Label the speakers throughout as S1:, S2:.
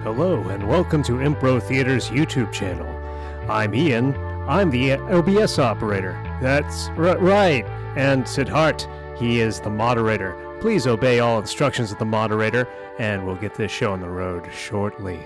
S1: Hello, and welcome to Impro Theater's YouTube channel. I'm Ian. I'm the OBS operator. That's right. And Siddhart, he is the moderator. Please obey all instructions of the moderator, and we'll get this show on the road shortly.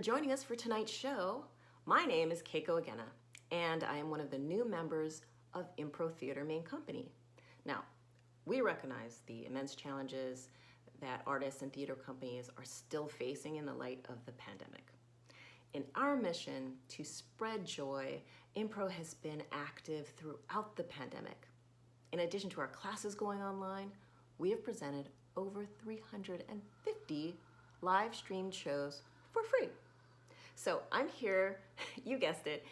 S2: for joining us for tonight's show. My name is Keiko Agena, and I am one of the new members of Impro Theater Main Company. Now, we recognize the immense challenges that artists and theater companies are still facing in the light of the pandemic. In our mission to spread joy, Impro has been active throughout the pandemic. In addition to our classes going online, we have presented over 350 live streamed shows for free. So I'm here, you guessed it,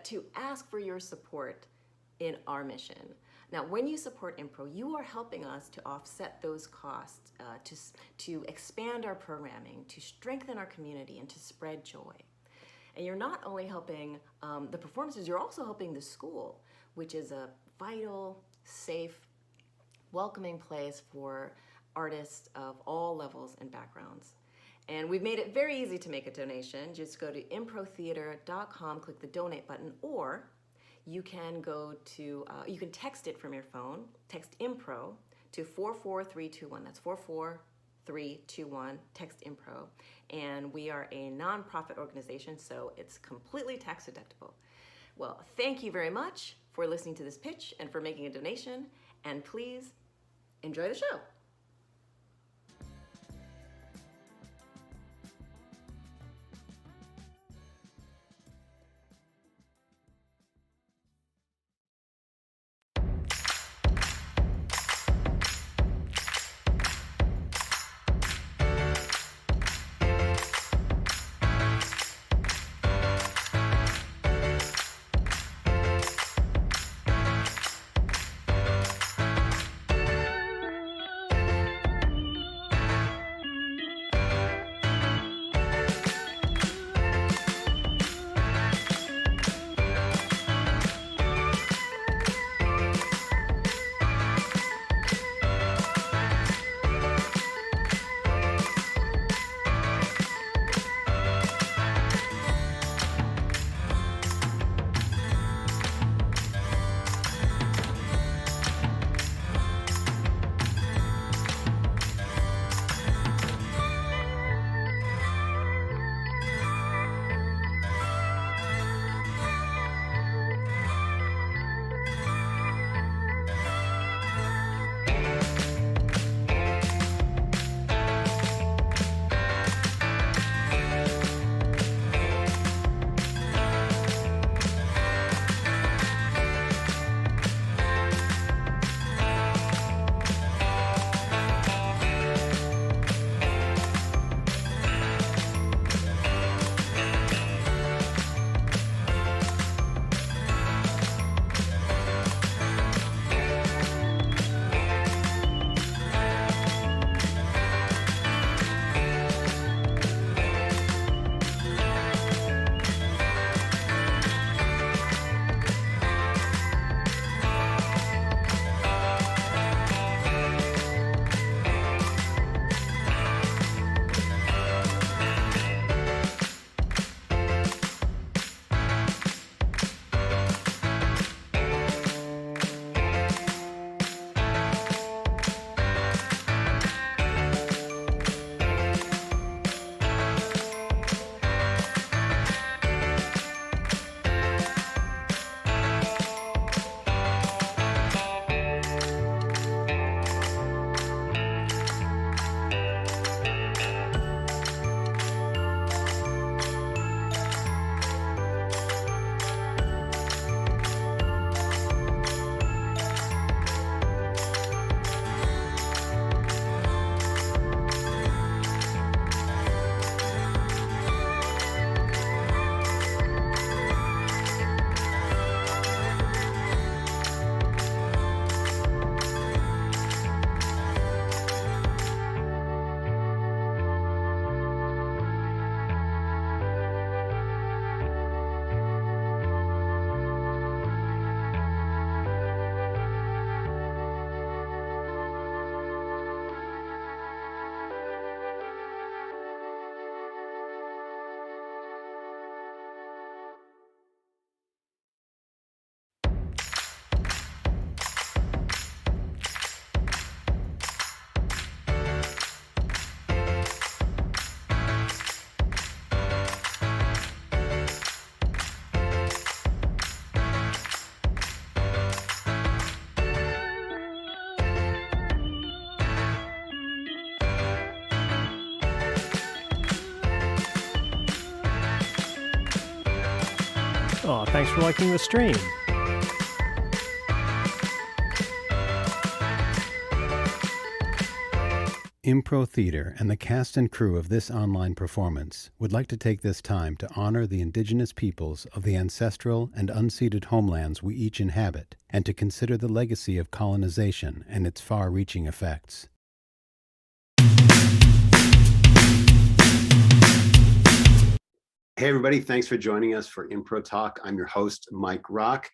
S2: to ask for your support in our mission. Now, when you support Impro, you are helping us to offset those costs, to expand our programming, to strengthen our community, and to spread joy. And you're not only helping the performances, you're also helping the school, which is a vital, safe, welcoming place for artists of all levels and backgrounds. And we've made it very easy to make a donation. Just go to improtheater.com, click the donate button, or you can go to, you can text it from your phone, text Impro to 44321. That's 44321, text Impro. And we are a nonprofit organization, so it's completely tax deductible. Well, thank you very much for listening to this pitch and for making a donation, and please enjoy the show.
S1: Oh, thanks for liking the stream.
S3: Impro Theater and the cast and crew of this online performance would like to take this time to honor the indigenous peoples of the ancestral and unceded homelands we each inhabit, and to consider the legacy of colonization and its far-reaching effects. Hey everybody, thanks for joining us for Impro Talk. I'm your host, Mike Rock,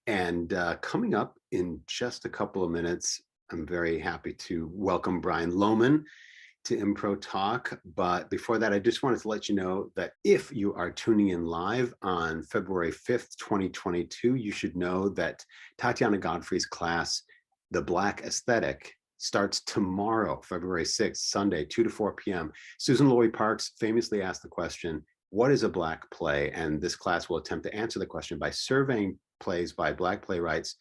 S3: and coming up in just a couple of minutes, I'm very happy to welcome Brian Lohmann to Impro Talk. But before that, I just wanted to let you know that if you are tuning in live on February 5th, 2022, you should know that Tatiana Godfrey's class, The Black Aesthetic, starts tomorrow, February 6th, Sunday, 2 to 4 p.m. Susan Laurie Parks famously asked the question, what is a Black play? And this class will attempt to answer the question by surveying plays by Black playwrights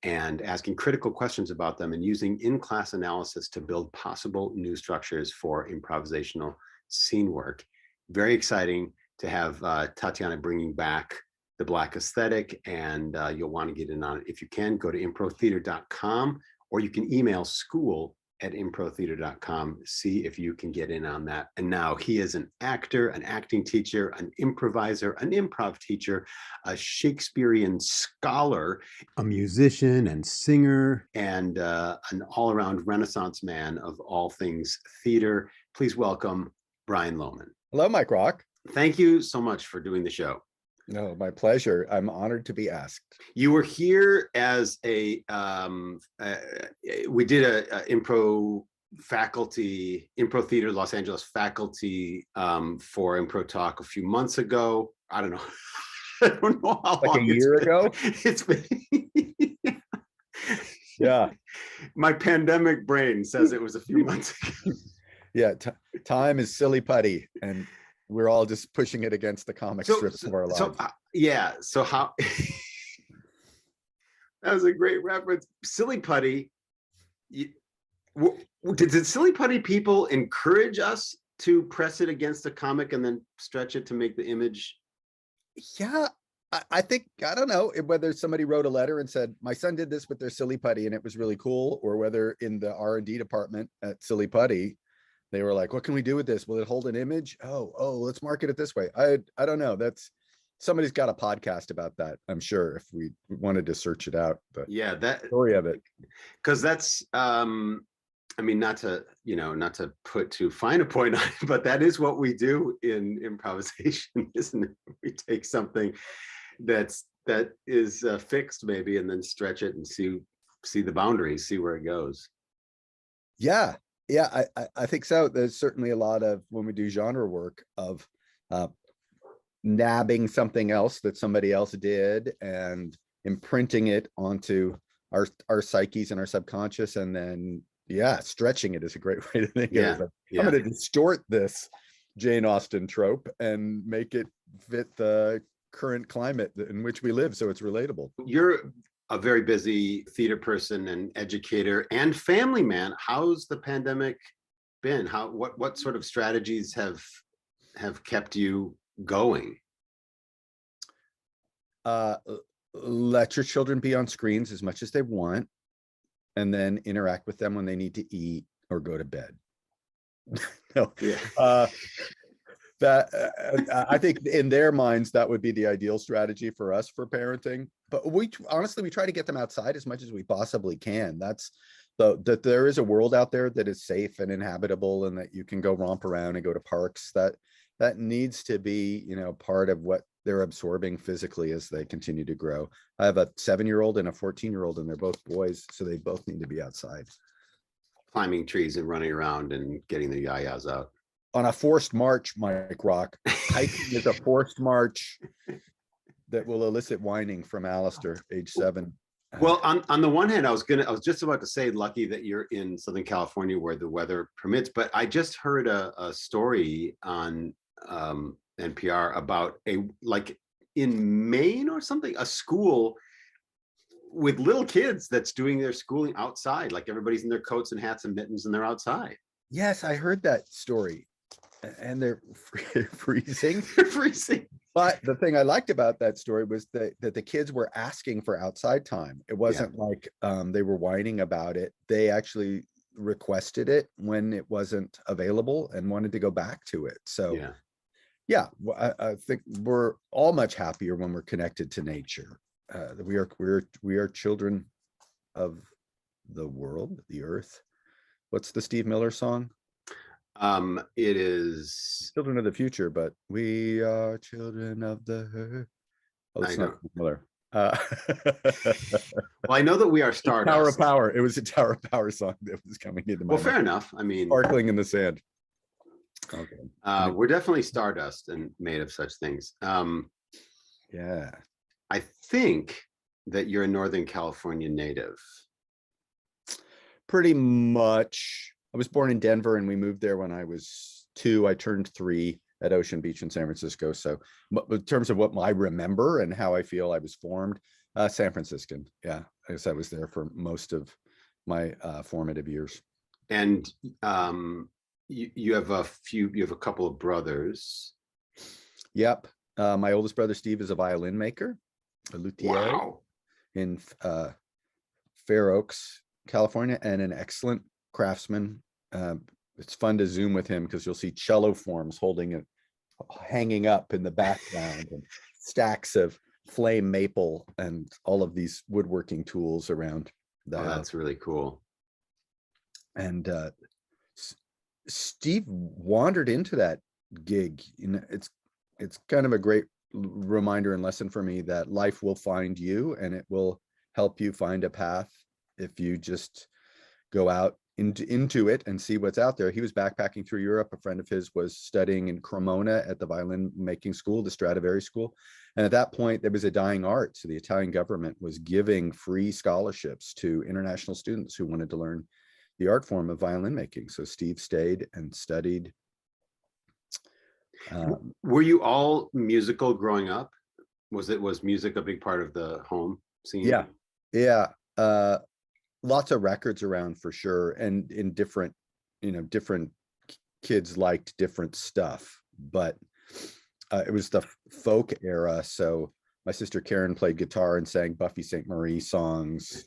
S3: and asking critical questions about them and using in-class analysis to build possible new structures for improvisational scene work. Very exciting to have Tatiana bringing back the Black aesthetic, and you'll want to get in on it. If you can, go to improtheater.com, or you can email school@improtheater.com, see if you can get in on that. And now he is an actor, an acting teacher, an improviser, an improv teacher, a Shakespearean scholar, a musician and singer, and an all-around Renaissance man of all things theater. Please welcome Brian Lohmann.
S4: Hello, Mike Rock.
S3: Thank you so much for doing the show.
S4: No, my pleasure. I'm honored to be asked.
S3: You were here as we did a improv theater Los Angeles faculty for Impro Talk a few months ago. I don't know. I don't know how
S4: like
S3: long
S4: a year ago.
S3: It's been.
S4: Yeah.
S3: My pandemic brain says it was a few months ago.
S4: Yeah. Time is silly putty, and we're all just pushing it against the comic strips of our lives.
S3: So how that was a great reference. Silly putty. Did silly putty people encourage us to press it against a comic and then stretch it to make the image?
S4: Yeah, I think, I don't know whether somebody wrote a letter and said, my son did this with their silly putty and it was really cool, or whether in the R&D department at Silly Putty, they were like, what can we do with this? Will it hold an image? Oh, let's market it this way. I don't know. Somebody's got a podcast about that, I'm sure, if we wanted to search it out. But
S3: yeah, that
S4: story of it.
S3: Because that's I mean, not to put too fine a point on it, but that is what we do in improvisation, isn't it? We take something that is fixed maybe, and then stretch it and see the boundaries, see where it goes.
S4: Yeah, I think so. There's certainly a lot of, when we do genre work, of nabbing something else that somebody else did and imprinting it onto our psyches and our subconscious, and then stretching it is a great way to think of it. Like, I'm going to distort this Jane Austen trope and make it fit the current climate in which we live, so it's relatable.
S3: You're a very busy theater person and educator and family man. How's the pandemic been? What sort of strategies have kept you going?
S4: Let your children be on screens as much as they want, and then interact with them when they need to eat or go to bed. No. Yeah. I think in their minds that would be the ideal strategy for us for parenting. But we try to get them outside as much as we possibly can. That there is a world out there that is safe and inhabitable, and that you can go romp around and go to parks. That needs to be, part of what they're absorbing physically as they continue to grow. I have a 7-year-old and a 14-year-old, and they're both boys, so they both need to be outside,
S3: climbing trees and running around and getting their yayas out.
S4: On a forced march, Mike Rock. Hiking is a forced march that will elicit whining from Alistair, age 7.
S3: Well, on the one hand, I was just about to say, lucky that you're in Southern California where the weather permits, but I just heard a story on NPR about in Maine or something, a school with little kids that's doing their schooling outside. Like, everybody's in their coats and hats and mittens and they're outside.
S4: Yes, I heard that story. And they're freezing.
S3: They're freezing.
S4: But the thing I liked about that story was that the kids were asking for outside time. It wasn't like they were whining about it. They actually requested it when it wasn't available and wanted to go back to it. So I think we're all much happier when we're connected to nature. We are children of the world, the earth. What's the Steve Miller song?
S3: It is
S4: Children of the future, but we are children of the earth. Oh, it's not Miller.
S3: Well, I know that we are Stardust.
S4: Tower of Power. It was a Tower of Power song that was coming into my mind.
S3: Fair enough. I mean,
S4: Sparkling in the Sand. Okay.
S3: We're definitely stardust and made of such things.
S4: Yeah.
S3: I think that you're a Northern California native.
S4: Pretty much. I was born in Denver and we moved there when I was 2. I turned 3 at Ocean Beach in San Francisco. So in terms of what I remember and how I feel I was formed, San Franciscan. Yeah, I guess I was there for most of my formative years.
S3: And you have a couple of brothers.
S4: Yep. My oldest brother, Steve, is a violin maker, a luthier in Fair Oaks, California, and an excellent craftsman. It's fun to Zoom with him because you'll see cello forms holding it, hanging up in the background, and stacks of flame maple and all of these woodworking tools around the house.
S3: That's really cool.
S4: And Steve wandered into that gig. You know, it's kind of a great reminder and lesson for me that life will find you and it will help you find a path if you just go out into it and see what's out there. He was backpacking through Europe. A friend of his was studying in Cremona at the violin making school, the Stradivari School. And at that point, there was a dying art. So the Italian government was giving free scholarships to international students who wanted to learn the art form of violin making. So Steve stayed and studied.
S3: Were you all musical growing up? Was music a big part of the home scene?
S4: Yeah. Lots of records around for sure. And in different kids liked different stuff, but it was the folk era. So my sister Karen played guitar and sang Buffy St. Marie songs.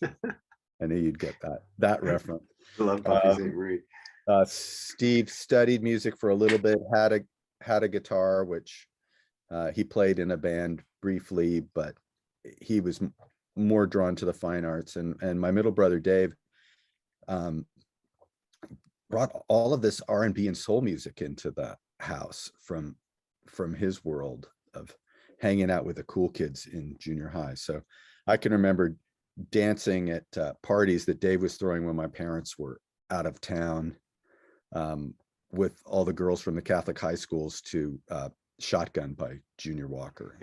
S4: I knew you'd get that reference.
S3: I love Buffy St. Marie.
S4: Steve studied music for a little bit, had a guitar, which he played in a band briefly, but he was more drawn to the fine arts. And my middle brother, Dave, brought all of this R&B and soul music into the house from his world of hanging out with the cool kids in junior high. So I can remember dancing at parties that Dave was throwing when my parents were out of town, with all the girls from the Catholic high schools to Shotgun by Junior Walker.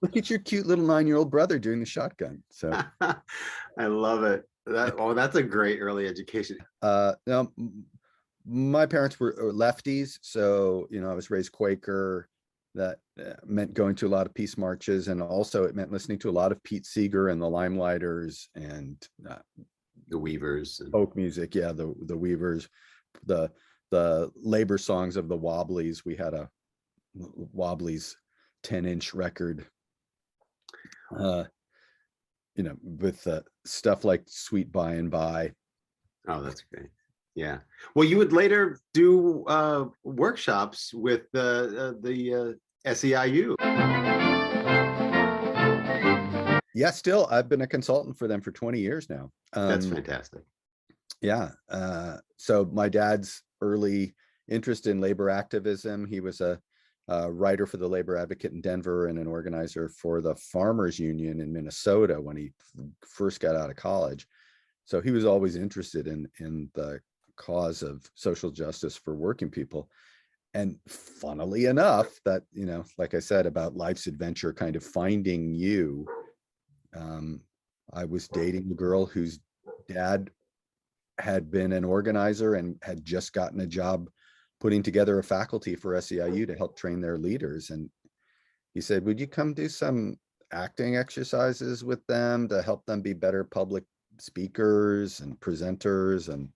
S4: Look at your cute little 9-year-old brother doing the shotgun. So
S3: I love it. That's a great early education.
S4: Now, my parents were lefties, so I was raised Quaker. That meant going to a lot of peace marches, and also it meant listening to a lot of Pete Seeger and the Limelighters and
S3: the Weavers,
S4: folk music. Yeah, the Weavers, the labor songs of the Wobblies. We had a Wobblies 10-inch record, with stuff like Sweet By and By.
S3: Oh, that's great. Yeah. Well, you would later do workshops with the SEIU.
S4: Yeah, still, I've been a consultant for them for 20 years now.
S3: That's fantastic.
S4: Yeah. So my dad's early interest in labor activism, he was a writer for the Labor Advocate in Denver and an organizer for the Farmers Union in Minnesota when he first got out of college. So he was always interested in the cause of social justice for working people. And funnily enough, that, like I said, about life's adventure kind of finding you, I was dating a girl whose dad had been an organizer and had just gotten a job putting together a faculty for SEIU to help train their leaders. And he said, would you come do some acting exercises with them to help them be better public speakers and presenters? And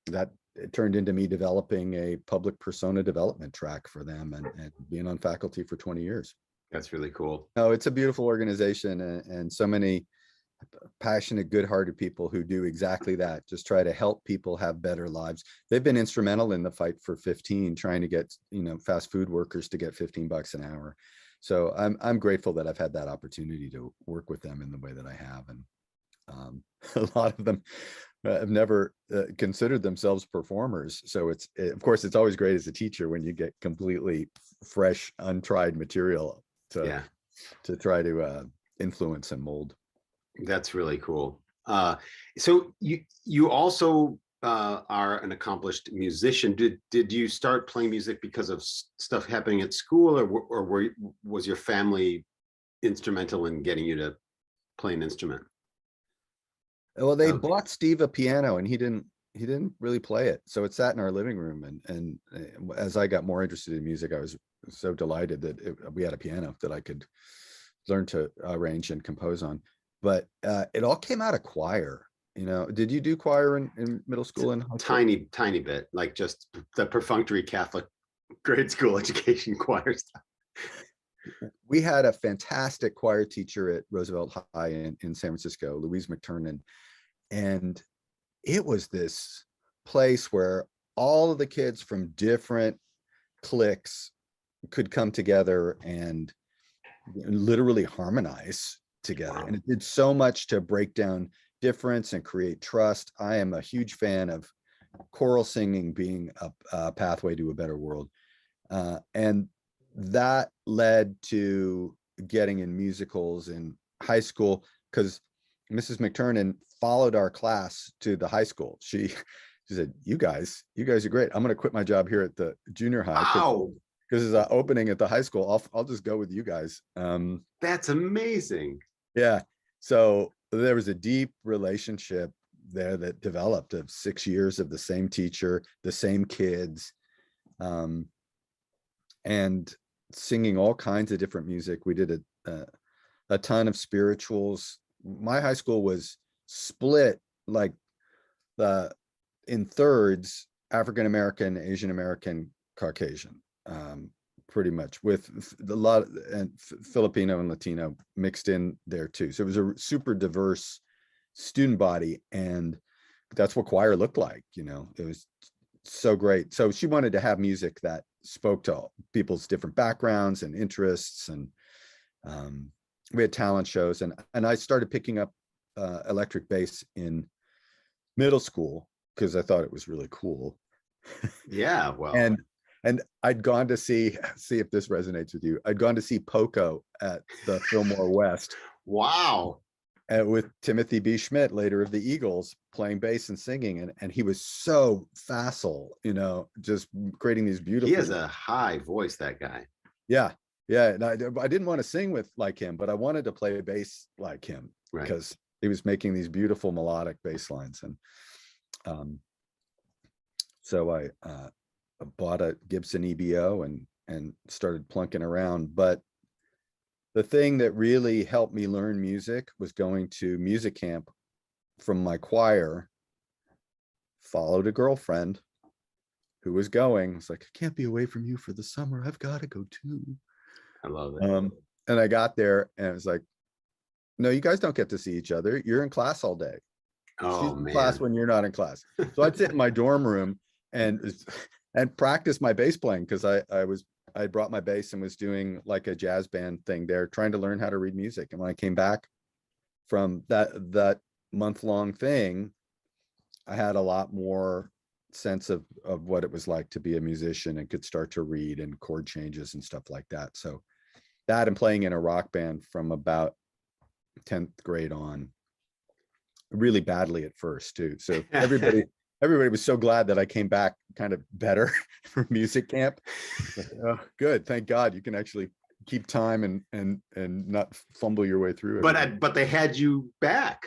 S4: that it turned into me developing a public persona development track for them and being on faculty for 20 years.
S3: That's really cool.
S4: No, it's a beautiful organization, and so many passionate, good-hearted people who do exactly that, just try to help people have better lives. They've been instrumental in the fight for 15, trying to get, fast food workers to get $15 an hour. So I'm grateful that I've had that opportunity to work with them in the way that I have. And a lot of them have never considered themselves performers. So of course, it's always great as a teacher when you get completely fresh, untried material to try to influence and mold.
S3: That's really cool. So you also are an accomplished musician. Did you start playing music because of stuff happening at school, or was your family instrumental in getting you to play an instrument?
S4: Well, they bought Steve a piano, and he didn't really play it, so it sat in our living room. And as I got more interested in music, I was so delighted that we had a piano that I could learn to arrange and compose on. But it all came out of choir. Did you do choir in middle school and high school?
S3: Tiny bit, like just the perfunctory Catholic grade school education choir stuff.
S4: We had a fantastic choir teacher at Roosevelt High in San Francisco, Louise McTurnan. And it was this place where all of the kids from different cliques could come together and literally harmonize together. And it did so much to break down difference and create trust. I am a huge fan of choral singing being a pathway to a better world. And that led to getting in musicals in high school, because Mrs. McTurnan followed our class to the high school. She said, you guys are great. I'm going to quit my job here at the junior high.
S3: Wow.
S4: Because there's an opening at the high school. I'll just go with you guys.
S3: That's amazing.
S4: Yeah. So there was a deep relationship there that developed of 6 years of the same teacher, the same kids, and singing all kinds of different music. We did a ton of spirituals. My high school was split like in thirds, African American, Asian American, Caucasian, pretty much, with a lot and Filipino and Latino mixed in there too. So it was a super diverse student body, and that's what choir looked like. It was so great. So she wanted to have music that spoke to people's different backgrounds and interests, and we had talent shows, and I started picking up electric bass in middle school because I thought it was really cool.
S3: Yeah, well,
S4: and I'd gone to see if this resonates with you. I'd gone to see Poco at the Fillmore West.
S3: Wow.
S4: With Timothy B. Schmidt, later of the Eagles, playing bass and singing, and he was so facile, just creating these beautiful.
S3: He has a high voice, that guy.
S4: Yeah. And I didn't want to sing like him, but I wanted to play bass like him,
S3: right,
S4: because he was making these beautiful melodic bass lines. And so I bought a Gibson EBO and started plunking around. But the thing that really helped me learn music was going to music camp from my choir. Followed a girlfriend who was going. It's like, I can't be away from you for the summer. I've got to go too.
S3: I love it.
S4: And I got there, and it was like, no, you guys don't get to see each other. You're in class all day.
S3: Oh,
S4: She's in
S3: man.
S4: class when you're not in class. So I'd sit in my dorm room and practice my bass playing, because I brought my bass and was doing like a jazz band thing there, trying to learn how to read music. And when I came back from that month-long thing, I had a lot more sense of what it was like to be a musician, and could start to read and chord changes and stuff like that. So that, and playing in a rock band from about 10th grade on, really badly at first too. So everybody was so glad that I came back kind of better for music camp. Oh, good, thank God you can actually keep time and not fumble your way through it.
S3: But they had you back.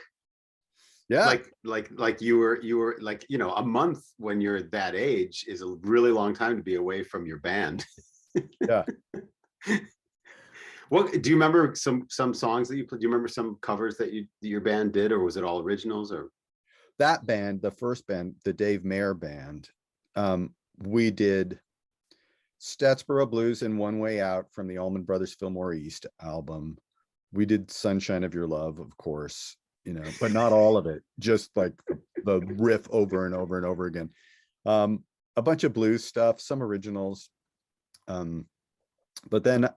S4: Yeah,
S3: like you were like, a month when you're that age is a really long time to be away from your band.
S4: Yeah.
S3: Well, do you remember some songs that you played? Do you remember some covers that your band did, or was it all originals? Or
S4: that band, the first band, the Dave Mayer band, we did Statsboro Blues and One Way Out from the Allman Brothers Fillmore East album. We did Sunshine of Your Love, of course, but not all of it, just like the riff over and over and over again. A bunch of blues stuff, some originals. But then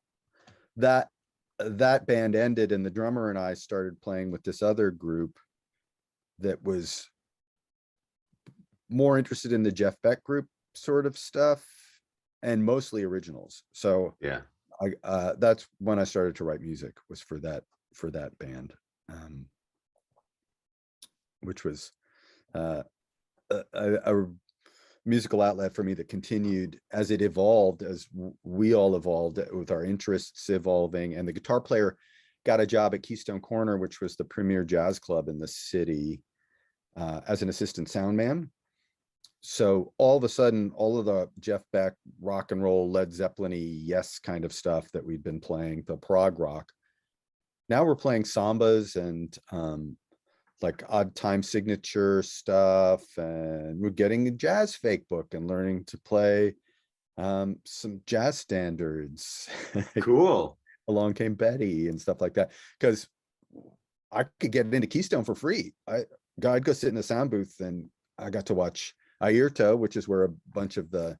S4: that band ended, and the drummer and I started playing with this other group that was more interested in the Jeff Beck group sort of stuff and mostly originals. So
S3: Yeah.
S4: That's when I started to write music, was for that band, which was a musical outlet for me that continued as it evolved, as we all evolved with our interests evolving. And the guitar player got a job at Keystone Corner, which was the premier jazz club in the city, as an assistant sound man. So all of a sudden, all of the Jeff Beck rock and roll, Led Zeppelin-y, Yes kind of stuff that we'd been playing, the prog rock, now we're playing sambas and like odd time signature stuff, and we're getting a jazz fake book and learning to play some jazz standards.
S3: Cool.
S4: Along Came Betty and stuff like that, because I could get into Keystone for free. I'd go sit in a sound booth, and I got to watch Ayrton, which is where a bunch of the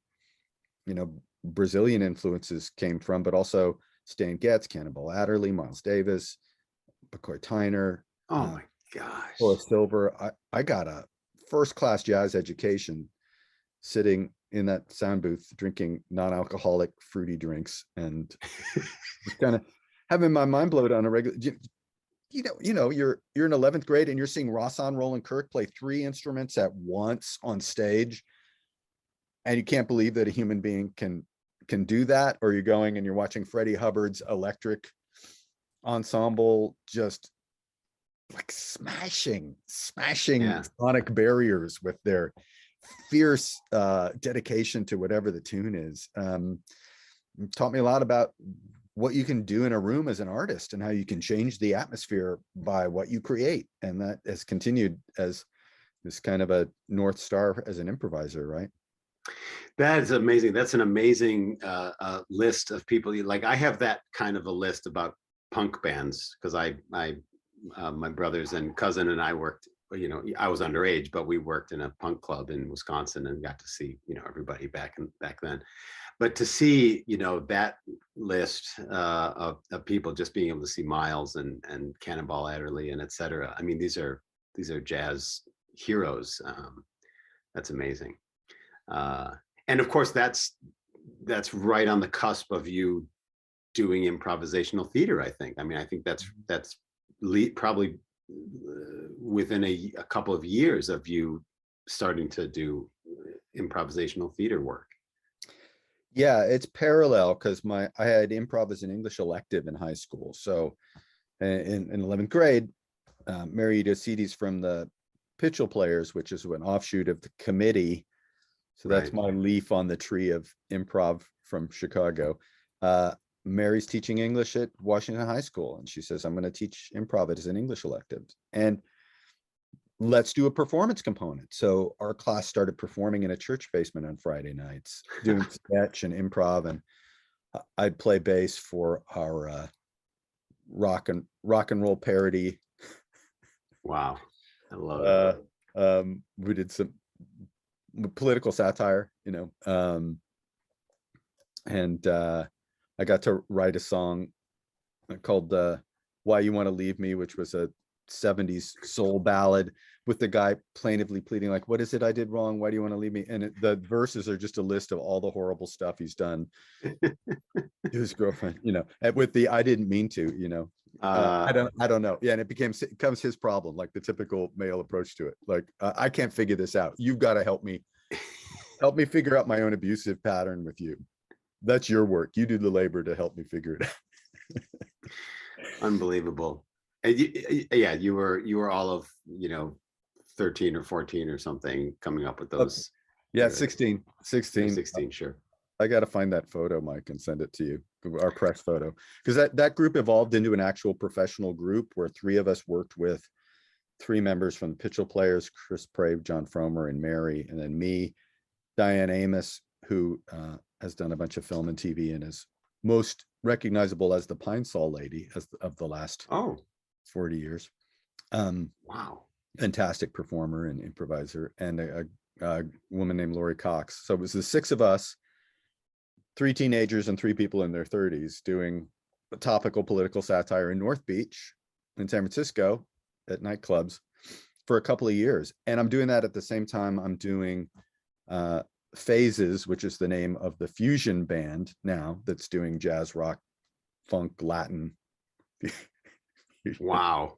S4: Brazilian influences came from, but also Stan Getz, Cannonball Adderley, Miles Davis, McCoy Tyner.
S3: Oh my gosh.
S4: Horace Silver. I got a first-class jazz education sitting in that sound booth drinking non-alcoholic fruity drinks and kind of having my mind blown on a regular. You're in 11th grade and you're seeing Rahsaan Roland Kirk play 3 instruments at once on stage, and you can't believe that a human being can do that. Or you're going and you're watching Freddie Hubbard's electric ensemble just like smashing sonic barriers with their fierce dedication to whatever the tune is. Taught me a lot about what you can do in a room as an artist and how you can change the atmosphere by what you create. And that has continued as this kind of a North Star as an improviser, right?
S3: That is amazing. That's an amazing list of people. Like, I have that kind of a list about punk bands, because my brothers and cousin and I worked, I was underage, but we worked in a punk club in Wisconsin and got to see, everybody back then. But to see, that list of people, just being able to see Miles and Cannonball Adderley and et cetera. I mean, these are jazz heroes. That's amazing. And of course, that's right on the cusp of you doing improvisational theater, I think. I mean, I think that's probably within a couple of years of you starting to do improvisational theater work.
S4: Yeah, it's parallel, because I had improv as an English elective in high school. So in 11th grade, Mary Edosides from the Pitchell Players, which is an offshoot of the committee. So that's my leaf on the tree of improv from Chicago. Mary's teaching English at Washington High School, and she says, I'm going to teach improv as an English elective, and let's do a performance component. So our class started performing in a church basement on Friday nights, doing sketch and improv, and I'd play bass for our rock and roll parody.
S3: Wow, I love it.
S4: We did some political satire, and I got to write a song called Why You Want to Leave Me, which was a 70s soul ballad with the guy plaintively pleading, like, what is it I did wrong? Why do you want to leave me? And the verses are just a list of all the horrible stuff he's done to his girlfriend, and with the I didn't mean to, I don't know. Yeah, and it becomes his problem, like the typical male approach to it. Like, I can't figure this out. You've got to help me figure out my own abusive pattern with you. That's your work. You do the labor to help me figure it out.
S3: Unbelievable. And you were all of 13 or 14 or something, coming up with those.
S4: Yeah, 16.
S3: 16, sure.
S4: I got to find that photo, Mike, and send it to you, our press photo, because that group evolved into an actual professional group where 3 of us worked with 3 members from the Pitchell Players, Chris Prave, John Fromer, and Mary, and then me, Diane Amos, who has done a bunch of film and TV and is most recognizable as the Pine Sol lady of the last 40 years.
S3: Wow.
S4: Fantastic performer and improviser, and a woman named Lori Cox. So it was the 6 of us, 3 teenagers and 3 people in their 30s doing topical political satire in North Beach in San Francisco at nightclubs for a couple of years. And I'm doing that at the same time I'm doing Phases, which is the name of the fusion band now that's doing jazz, rock, funk, Latin.
S3: Wow.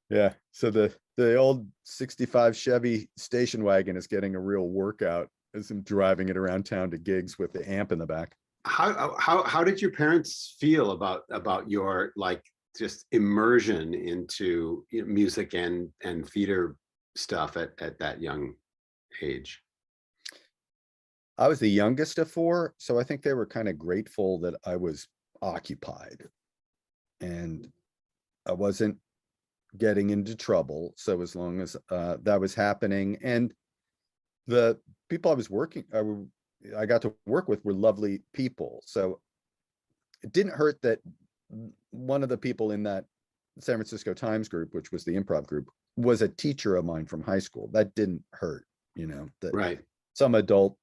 S4: Yeah. So the old 65 Chevy station wagon is getting a real workout as I'm driving it around town to gigs with the amp in the back.
S3: How did your parents feel about your like just immersion into music and theater stuff at that young age?
S4: I was the youngest of 4, so I think they were kind of grateful that I was occupied and I wasn't getting into trouble. So as long as that was happening, and the people I was I got to work with were lovely people. So it didn't hurt that one of the people in that San Francisco Times group, which was the improv group, was a teacher of mine from high school. That didn't hurt, that
S3: Right.
S4: some adult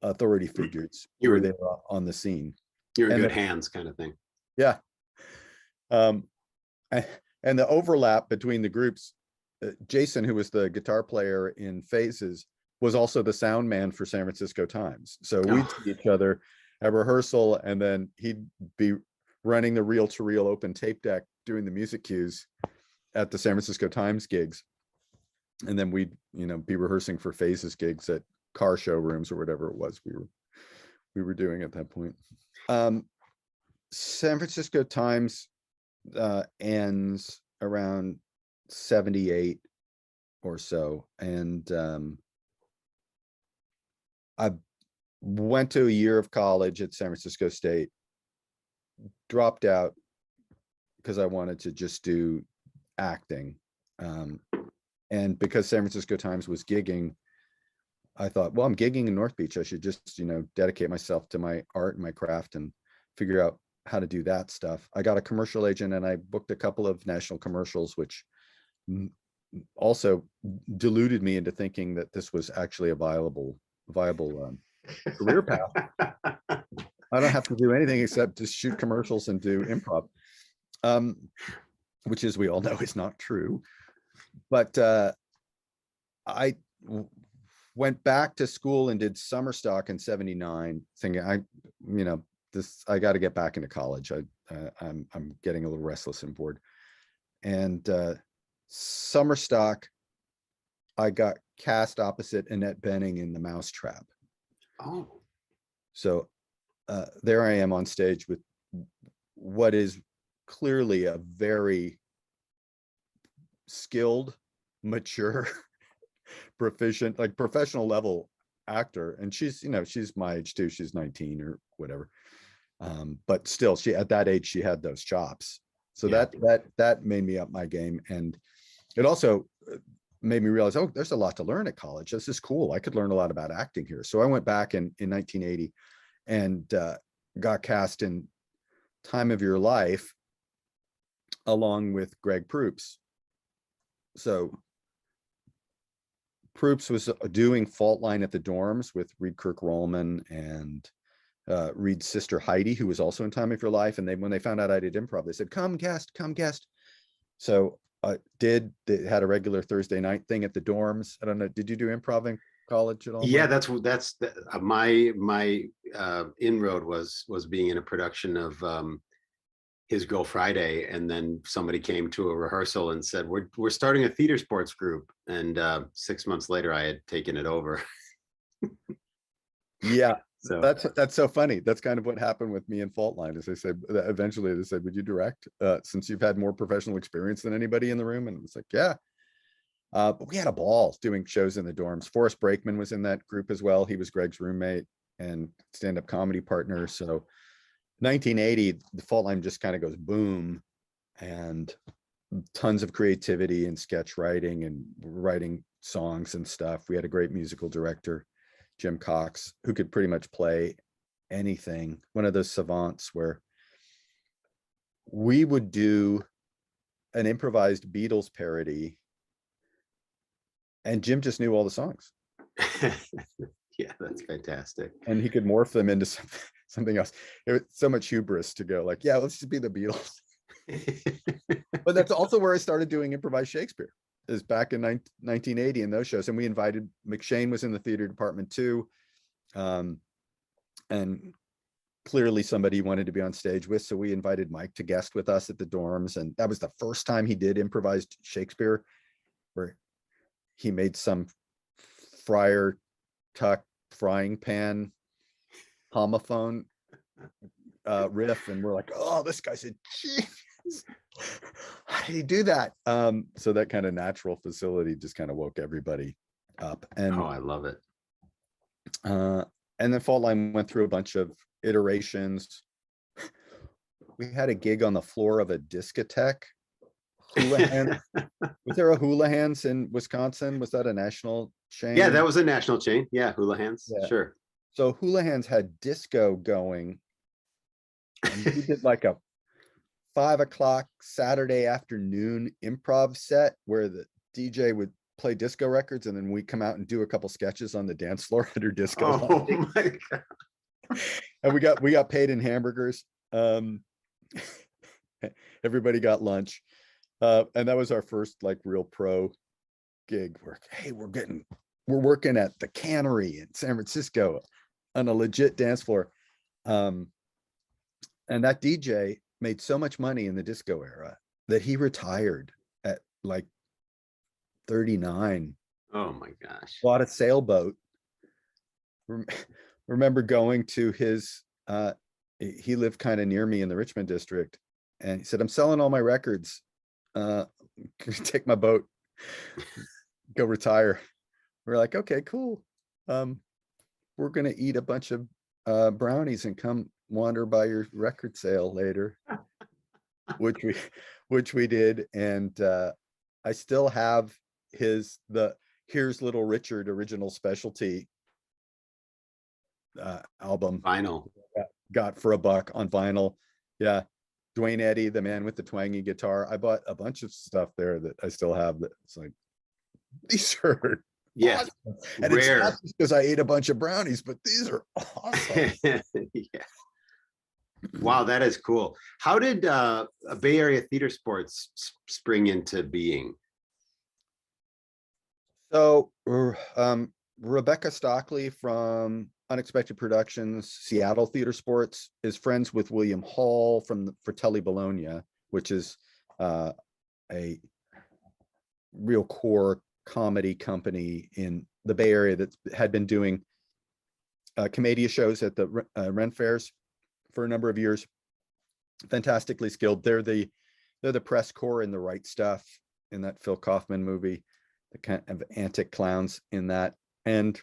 S4: authority figures were there on the scene.
S3: You're in good hands kind of thing.
S4: Yeah. And the overlap between the groups, Jason, who was the guitar player in Phases, was also the sound man for San Francisco Times. So we'd see each other at rehearsal, and then he'd be running the reel-to-reel open tape deck, doing the music cues at the San Francisco Times gigs. And then we'd, be rehearsing for Phases gigs at car showrooms or whatever it was we were doing at that point. San Francisco Times ends around 78 or so, and I went to a year of college at San Francisco State, dropped out because I wanted to just do acting, and because San Francisco Times was gigging, I thought, well, I'm gigging in North Beach, I should just dedicate myself to my art and my craft and figure out how to do that stuff. I got a commercial agent and I booked a couple of national commercials, which also deluded me into thinking that this was actually a viable career path. I don't have to do anything except just shoot commercials and do improv, which, as we all know, is not true. But I went back to school and did summer stock in 79, thinking I got to get back into college. I'm getting a little restless and bored. And summer stock, I got cast opposite Annette Bening in The Mousetrap.
S3: Oh.
S4: So there I am on stage with what is clearly a very skilled, mature, proficient, like professional level actor. And she's my age too. She's 19 or whatever. But still, she at that age, she had those chops. So
S3: Yeah.
S4: that made me up my game. And it also made me realize, oh, there's a lot to learn at college. This is cool. I could learn a lot about acting here. So I went back in 1980 and got cast in Time of Your Life along with Greg Proops. So Proops was doing Fault Line at the Dorms with Reed Kirk-Rollman and Reed's sister Heidi, who was also in Time of Your Life. And when they found out I did improv, they said, come guest. So I they had a regular Thursday night thing at the Dorms. I don't know, did you do improv in college at all?
S3: Yeah, that's my inroad was being in a production of His Girl Friday, and then somebody came to a rehearsal and said, we're starting a theater sports group, and 6 months later I had taken it over.
S4: Yeah.
S3: So
S4: That's so funny. That's kind of what happened with me in Fault Line. As I said, eventually they said, would you direct since you've had more professional experience than anybody in the room? And it was like, yeah. But we had a ball doing shows in the Dorms. Forrest Brakeman was in that group as well. He was Greg's roommate and stand-up comedy partner. So 1980, the Fault Line just kind of goes boom. And tons of creativity and sketch writing and writing songs and stuff. We had a great musical director, Jim Cox, who could pretty much play anything. One of those savants where we would do an improvised Beatles parody and Jim just knew all the songs.
S3: Yeah, that's fantastic.
S4: And he could morph them into something else. It was so much hubris to go like, yeah, let's just be the Beatles. But that's also where I started doing improvised Shakespeare, is back in 1980 in those shows. And we invited, McShane was in the theater department too. And clearly somebody wanted to be on stage with, so we invited Mike to guest with us at the dorms. And that was the first time he did improvised Shakespeare, where he made some Friar Tuck frying pan homophone riff, and we're like, oh, this guy's a genius. How did he do that? So that kind of natural facility just kind of woke everybody up. And
S3: Oh, I love it.
S4: and then Fault Line went through a bunch of iterations. We had a gig on the floor of a discotheque. Houlihan. Was there a Houlihan's in Wisconsin? Was that a national chain?
S3: Yeah, that was a national chain. Yeah, Houlihan's.
S4: Yeah.
S3: Sure.
S4: So Houlihan's had disco going. And we did like a 5 o'clock Saturday afternoon improv set where the DJ would play disco records, and then we come out and do a couple sketches on the dance floor under disco.
S3: Oh my God.
S4: And we got paid in hamburgers. Everybody got lunch. And that was our first like real pro gig where, hey, we're working at the Cannery in San Francisco on a legit dance floor. And that DJ made so much money in the disco era that he retired at like 39.
S3: Oh my gosh.
S4: Bought a sailboat. Remember going to his, he lived kind of near me in the Richmond district, and he said, I'm selling all my records. Can you take my boat, go retire? We're like, okay, cool. We're gonna eat a bunch of brownies and come wander by your record sale later, which we did. And I still have the Here's Little Richard original specialty album.
S3: Vinyl.
S4: Got for $1 on vinyl. Yeah. Dwayne Eddy, the man with the twangy guitar. I bought a bunch of stuff there that I still have, that it's like, these are
S3: Yeah.
S4: awesome. And
S3: Rare.
S4: it's not just because I ate a bunch of brownies, but these are awesome.
S3: Yeah. Wow, that is cool. How did Bay Area theater sports spring into being?
S4: So Rebecca Stockley from Unexpected Productions, Seattle Theater Sports, is friends with William Hall from the Fratelli Bologna, which is a real core comedy company in the Bay Area that had been doing commedia shows at the Ren Fairs for a number of years. Fantastically skilled. They're the press corps in The Right Stuff, in that Phil Kaufman movie, the kind of antic clowns in that. And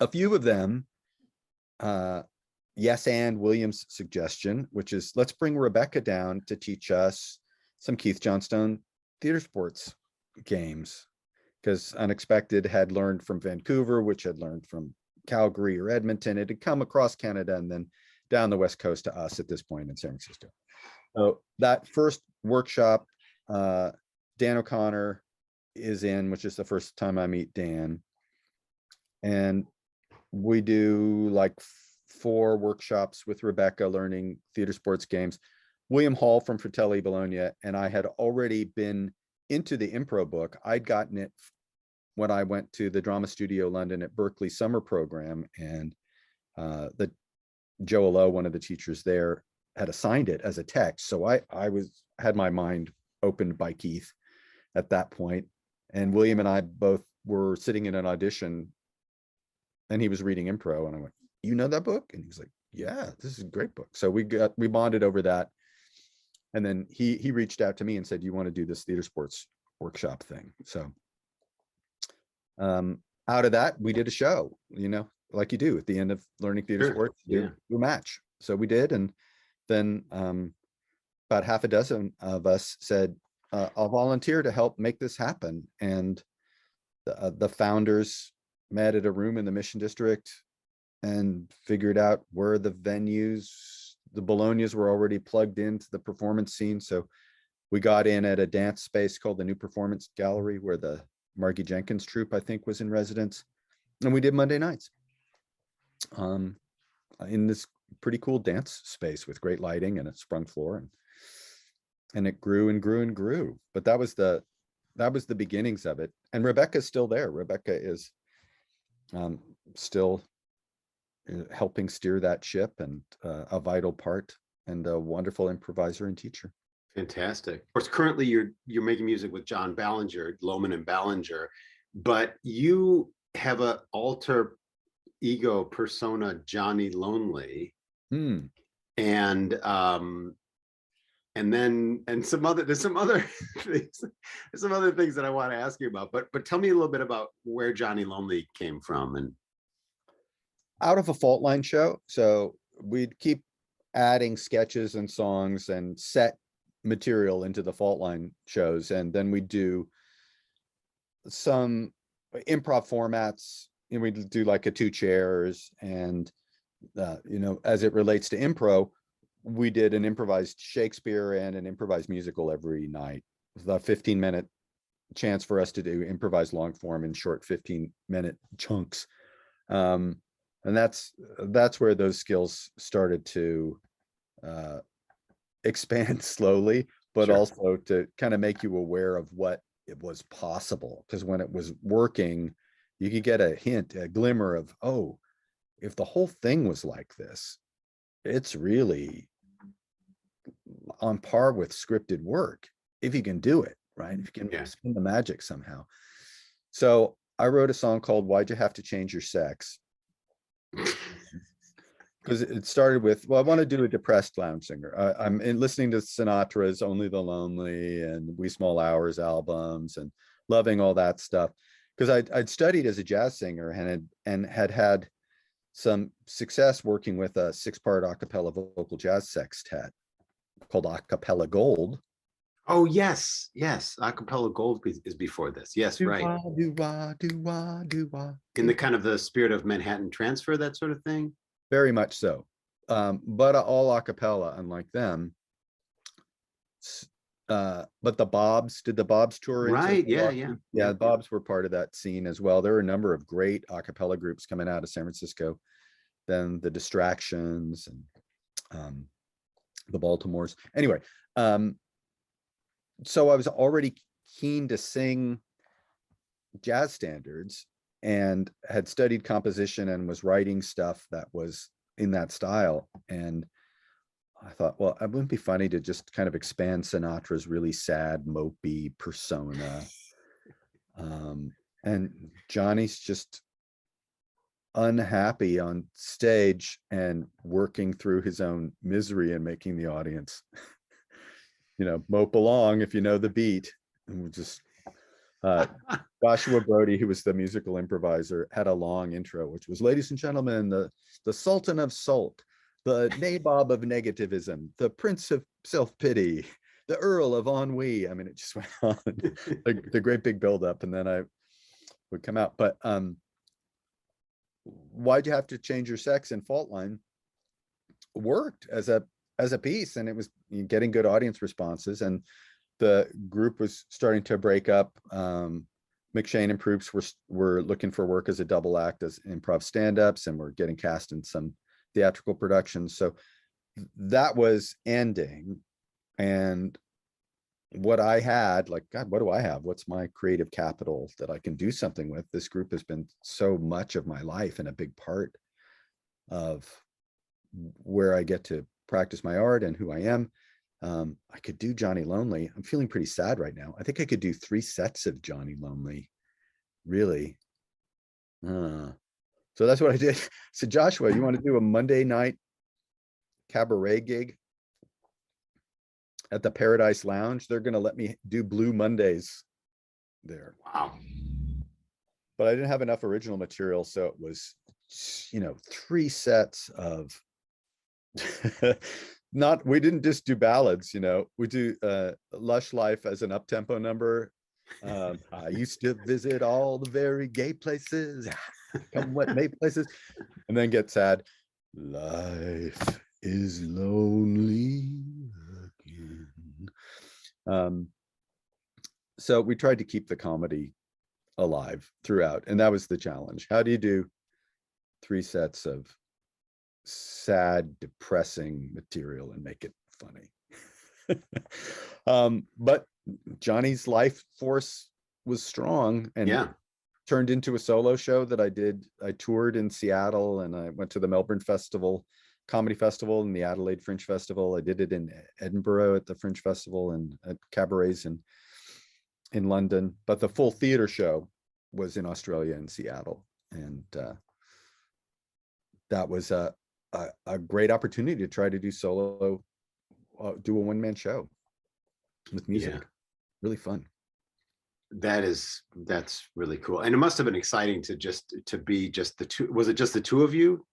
S4: a few of them, yes, and Williams' suggestion, which is, let's bring Rebecca down to teach us some Keith Johnstone theater sports games, because Unexpected had learned from Vancouver, which had learned from Calgary or Edmonton. It had come across Canada and then down the West Coast to us at this point in San Francisco. So that first workshop, Dan O'Connor is in, which is the first time I meet Dan. And we do like 4 workshops with Rebecca learning theater sports games. William Hall from Fratelli Bologna and I had already been into the Impro book. I'd gotten it when I went to the Drama Studio London at Berkeley summer program, and the Joe Lowe, one of the teachers there, had assigned it as a text. So I had my mind opened by Keith at that point. And William and I both were sitting in an audition, and he was reading Impro, and I went, you know that book? And he was like, yeah, this is a great book. So we bonded over that. And then he reached out to me and said, you want to do this theater sports workshop thing? So out of that, we did a show, like you do at the end of learning theater
S3: Sure.
S4: sports,
S3: Yeah.
S4: you match. So we did. And then about half a dozen of us said, I'll volunteer to help make this happen. And the founders met at a room in the Mission District and figured out where the venues, the Bolognas were already plugged into the performance scene. So we got in at a dance space called the New Performance Gallery, where the Margie Jenkins troupe, I think, was in residence. And we did Monday nights in this pretty cool dance space with great lighting and a sprung floor. And it grew and grew and grew. But that was the beginnings of it. And Rebecca's still there. Rebecca is still helping steer that ship, and a vital part, and a wonderful improviser and teacher.
S3: Fantastic. Of course, currently you're making music with John Ballinger, Lohmann and Ballinger, but you have a alter ego persona, Johnny Lonely, and some other things, there's some other things that I want to ask you about. But tell me a little bit about where Johnny Lonely came from. And
S4: out of a Fault Line show. So we'd keep adding sketches and songs and set material into the Fault Line shows, and then we'd do some improv formats, and we'd do like a 2 chairs, and as it relates to impro, we did an improvised Shakespeare and an improvised musical every night. It was a 15-minute chance for us to do improvised long form in short 15-minute chunks. And that's where those skills started to expand slowly, but
S3: Sure.
S4: Also to kind of make you aware of what it was possible. Because when it was working, you could get a hint, a glimmer of, oh, if the whole thing was like this, it's really on par with scripted work, if you can do it, right? If you can spin the magic somehow. So I wrote a song called Why'd You Have to Change Your Sex? Because it started with, well, I want to do a depressed lounge singer. I'm listening to Sinatra's Only the Lonely and Wee Small Hours albums and loving all that stuff. Because I'd studied as a jazz singer and had some success working with a 6-part a cappella vocal jazz sextet called A Cappella Gold.
S3: Oh, yes. A Cappella Gold is before this. Yes, right.
S4: Do-wah, do-wah, do-wah.
S3: In the kind of the spirit of Manhattan Transfer, that sort of thing.
S4: Very much so. But all a cappella, unlike them. But the Bobs, did the Bobs tour?
S3: Right, yeah.
S4: The Bobs were part of that scene as well. There were a number of great a cappella groups coming out of San Francisco. Then the Distractions and the Baltimores. Anyway, so I was already keen to sing jazz standards and had studied composition and was writing stuff that was in that style. And I thought, well, it wouldn't be funny to just kind of expand Sinatra's really sad, mopey persona. And Johnny's just unhappy on stage and working through his own misery and making the audience, mope along if you know the beat. And we'll just Joshua Brody, who was the musical improviser, had a long intro, which was, ladies and gentlemen, the Sultan of Salt, the Nabob of Negativism, the Prince of Self-Pity, the Earl of Ennui. I mean, it just went on, the great big buildup, and then I would come out. But Why'd You Have to Change Your Sex in Fault Line worked as a piece, and it was getting good audience responses, and the group was starting to break up. McShane and Proops were looking for work as a double act as improv stand-ups, and were getting cast in some theatrical productions. So that was ending. And what I had, like, God, what do I have? What's my creative capital that I can do something with? This group has been so much of my life and a big part of where I get to practice my art and who I am. I could do Johnny Lonely. I'm feeling pretty sad right now. I think I could do 3 sets of Johnny Lonely. Really. So that's what I did. So Joshua, you want to do a Monday night cabaret gig at the Paradise Lounge? They're going to let me do Blue Mondays there.
S3: Wow.
S4: But I didn't have enough original material. So it was, 3 sets of we didn't just do ballads, we do Lush Life as an up-tempo number. I used to visit all the very gay places, come what may places, and then get sad. Life is lonely again. So we tried to keep the comedy alive throughout, and that was the challenge. How do you do 3 sets of sad, depressing material and make it funny? But Johnny's life force was strong, and turned into a solo show that I did. I toured in Seattle, and I went to the Melbourne Comedy Festival and the Adelaide Fringe Festival. I did it in Edinburgh at the Fringe Festival and at cabarets in London. But the full theater show was in Australia and Seattle, and that was a great opportunity to try to do solo, do a one-man show with music. Really fun.
S3: That's really cool. And it must have been exciting to be just the two. Was it just the two of you,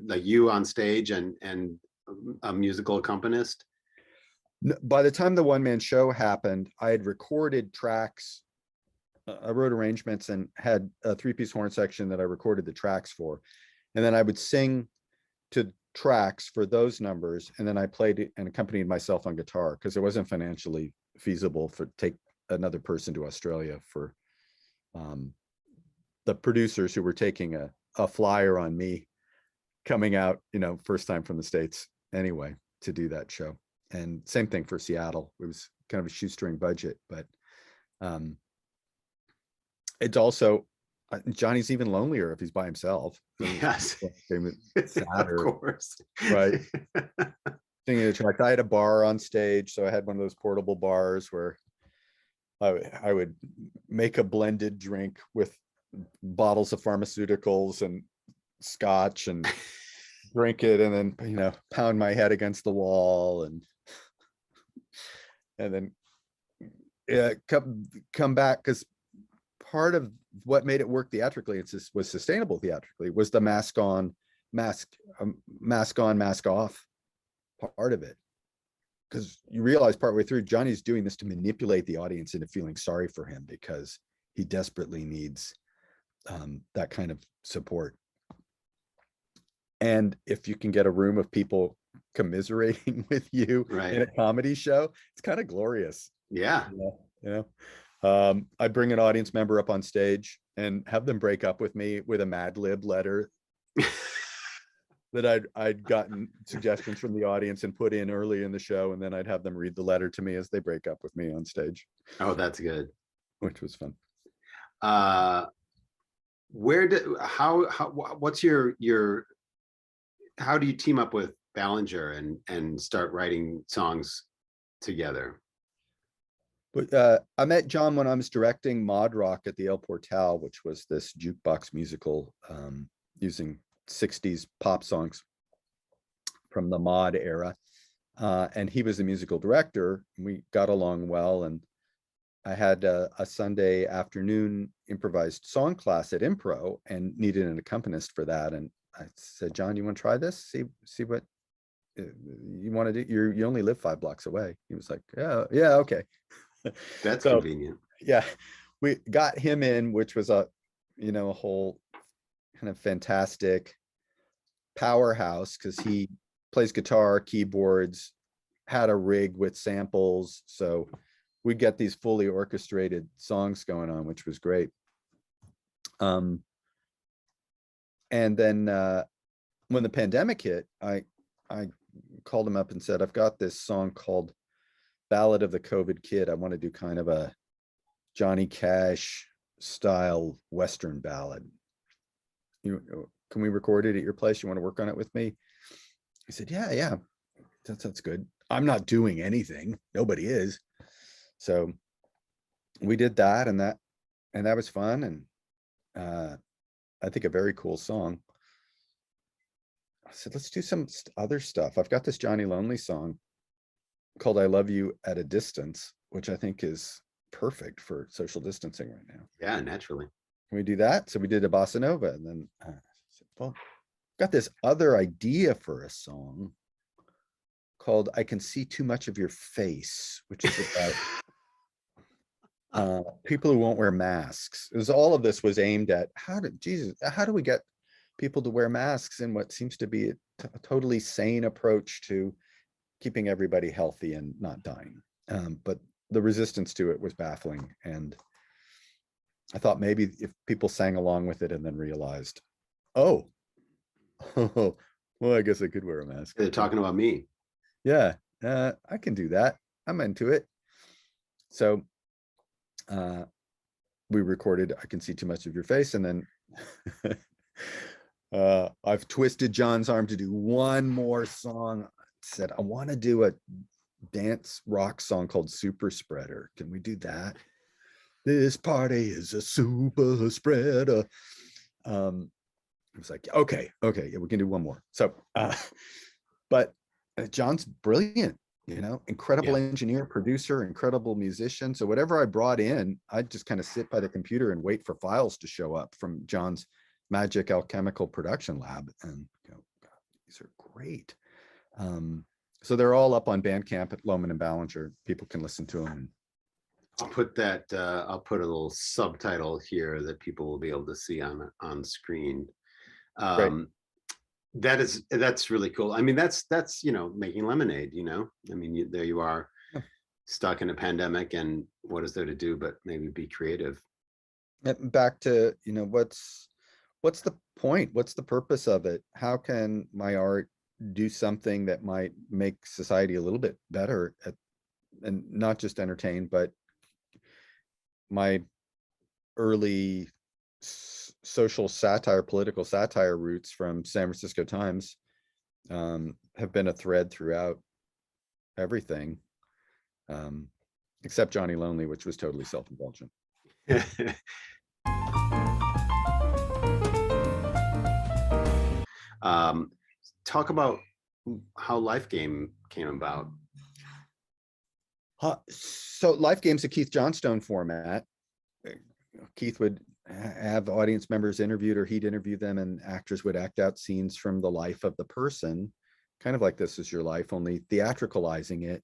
S3: like you on stage and a musical accompanist?
S4: By the time the one-man show happened, I had recorded tracks. I wrote arrangements and had a 3-piece horn section that I recorded the tracks for. And then I would sing to tracks for those numbers. And then I played and accompanied myself on guitar, because it wasn't financially feasible to take another person to Australia for the producers who were taking a flyer on me coming out, first time from the States anyway, to do that show. And same thing for Seattle. It was kind of a shoestring budget, but it's also, Johnny's even lonelier if he's by himself.
S3: Yes,
S4: sadder,
S3: of course.
S4: Right. Singing the track. I had a bar on stage, so I had one of those portable bars where I would make a blended drink with bottles of pharmaceuticals and scotch and drink it, and then pound my head against the wall, and then come back, because part of what made it work theatrically, was sustainable theatrically, was the mask on, mask off part of it. Because you realize partway through, Johnny's doing this to manipulate the audience into feeling sorry for him, because he desperately needs that kind of support. And if you can get a room of people commiserating with you in a comedy show, it's kind of glorious.
S3: Yeah.
S4: I'd bring an audience member up on stage and have them break up with me with a Mad Lib letter that I'd gotten suggestions from the audience and put in early in the show, and then I'd have them read the letter to me as they break up with me on stage.
S3: Oh, that's good.
S4: Which was fun.
S3: How do you team up with Ballinger and start writing songs together?
S4: But I met John when I was directing Mod Rock at the El Portal, which was this jukebox musical using 60s pop songs from the Mod era. And he was the musical director. We got along well, and I had a Sunday afternoon improvised song class at Impro and needed an accompanist for that. And I said, John, you want to try this? See what you want to do? You only live 5 blocks away. He was like, yeah, okay.
S3: That's
S4: so,
S3: convenient.
S4: Yeah, we got him in, which was a whole kind of fantastic powerhouse, because he plays guitar, keyboards, had a rig with samples, so we'd get these fully orchestrated songs going on, which was great. And then when the pandemic hit, I called him up and said, I've got this song called Ballad of the Coveted Kid. I want to do kind of a Johnny Cash style Western ballad. Can we record it at your place? You want to work on it with me? He said, yeah, that's good. I'm not doing anything. Nobody is. So we did that, and that was fun. And I think a very cool song. I said, let's do some other stuff. I've got this Johnny Lonely song called I Love You at a Distance, which I think is perfect for social distancing right now.
S3: Yeah, naturally.
S4: Can we do that? So we did a bossa nova, and then I said, well, got this other idea for a song called I Can See Too Much of Your Face, which is about people who won't wear masks. It was all of this was aimed at how do we get people to wear masks in what seems to be a totally sane approach to keeping everybody healthy and not dying. But the resistance to it was baffling. And I thought maybe if people sang along with it and then realized, oh, well, I guess I could wear a mask.
S3: They're talking about me.
S4: Yeah, I can do that. I'm into it. So we recorded I Can See Too Much of Your Face, and then I've twisted John's arm to do one more song. Said I want to do a dance rock song called Super Spreader. Can we do that? This party is a super spreader. It was like, okay, yeah, we can do one more. So but John's brilliant, incredible engineer, producer, incredible musician. So whatever I brought in, I'd just kind of sit by the computer and wait for files to show up from John's magic alchemical production lab, and God, these are great. So they're all up on Bandcamp at Lohmann and Ballinger. People can listen to them.
S3: I'll put a little subtitle here that people will be able to see on screen. That's really cool. I mean, that's making lemonade. I mean, there you are, stuck in a pandemic, and what is there to do but maybe be creative?
S4: Back to what's the point? What's the purpose of it? How can my art do something that might make society a little bit better and not just entertain, but my early social satire, political satire roots from San Francisco Times have been a thread throughout everything, except Johnny Lonely, which was totally self-indulgent.
S3: Talk about how Life Game came about.
S4: So Life Game's a Keith Johnstone format. Keith would have audience members interviewed, or he'd interview them, and actors would act out scenes from the life of the person, kind of like This Is Your Life, only theatricalizing it.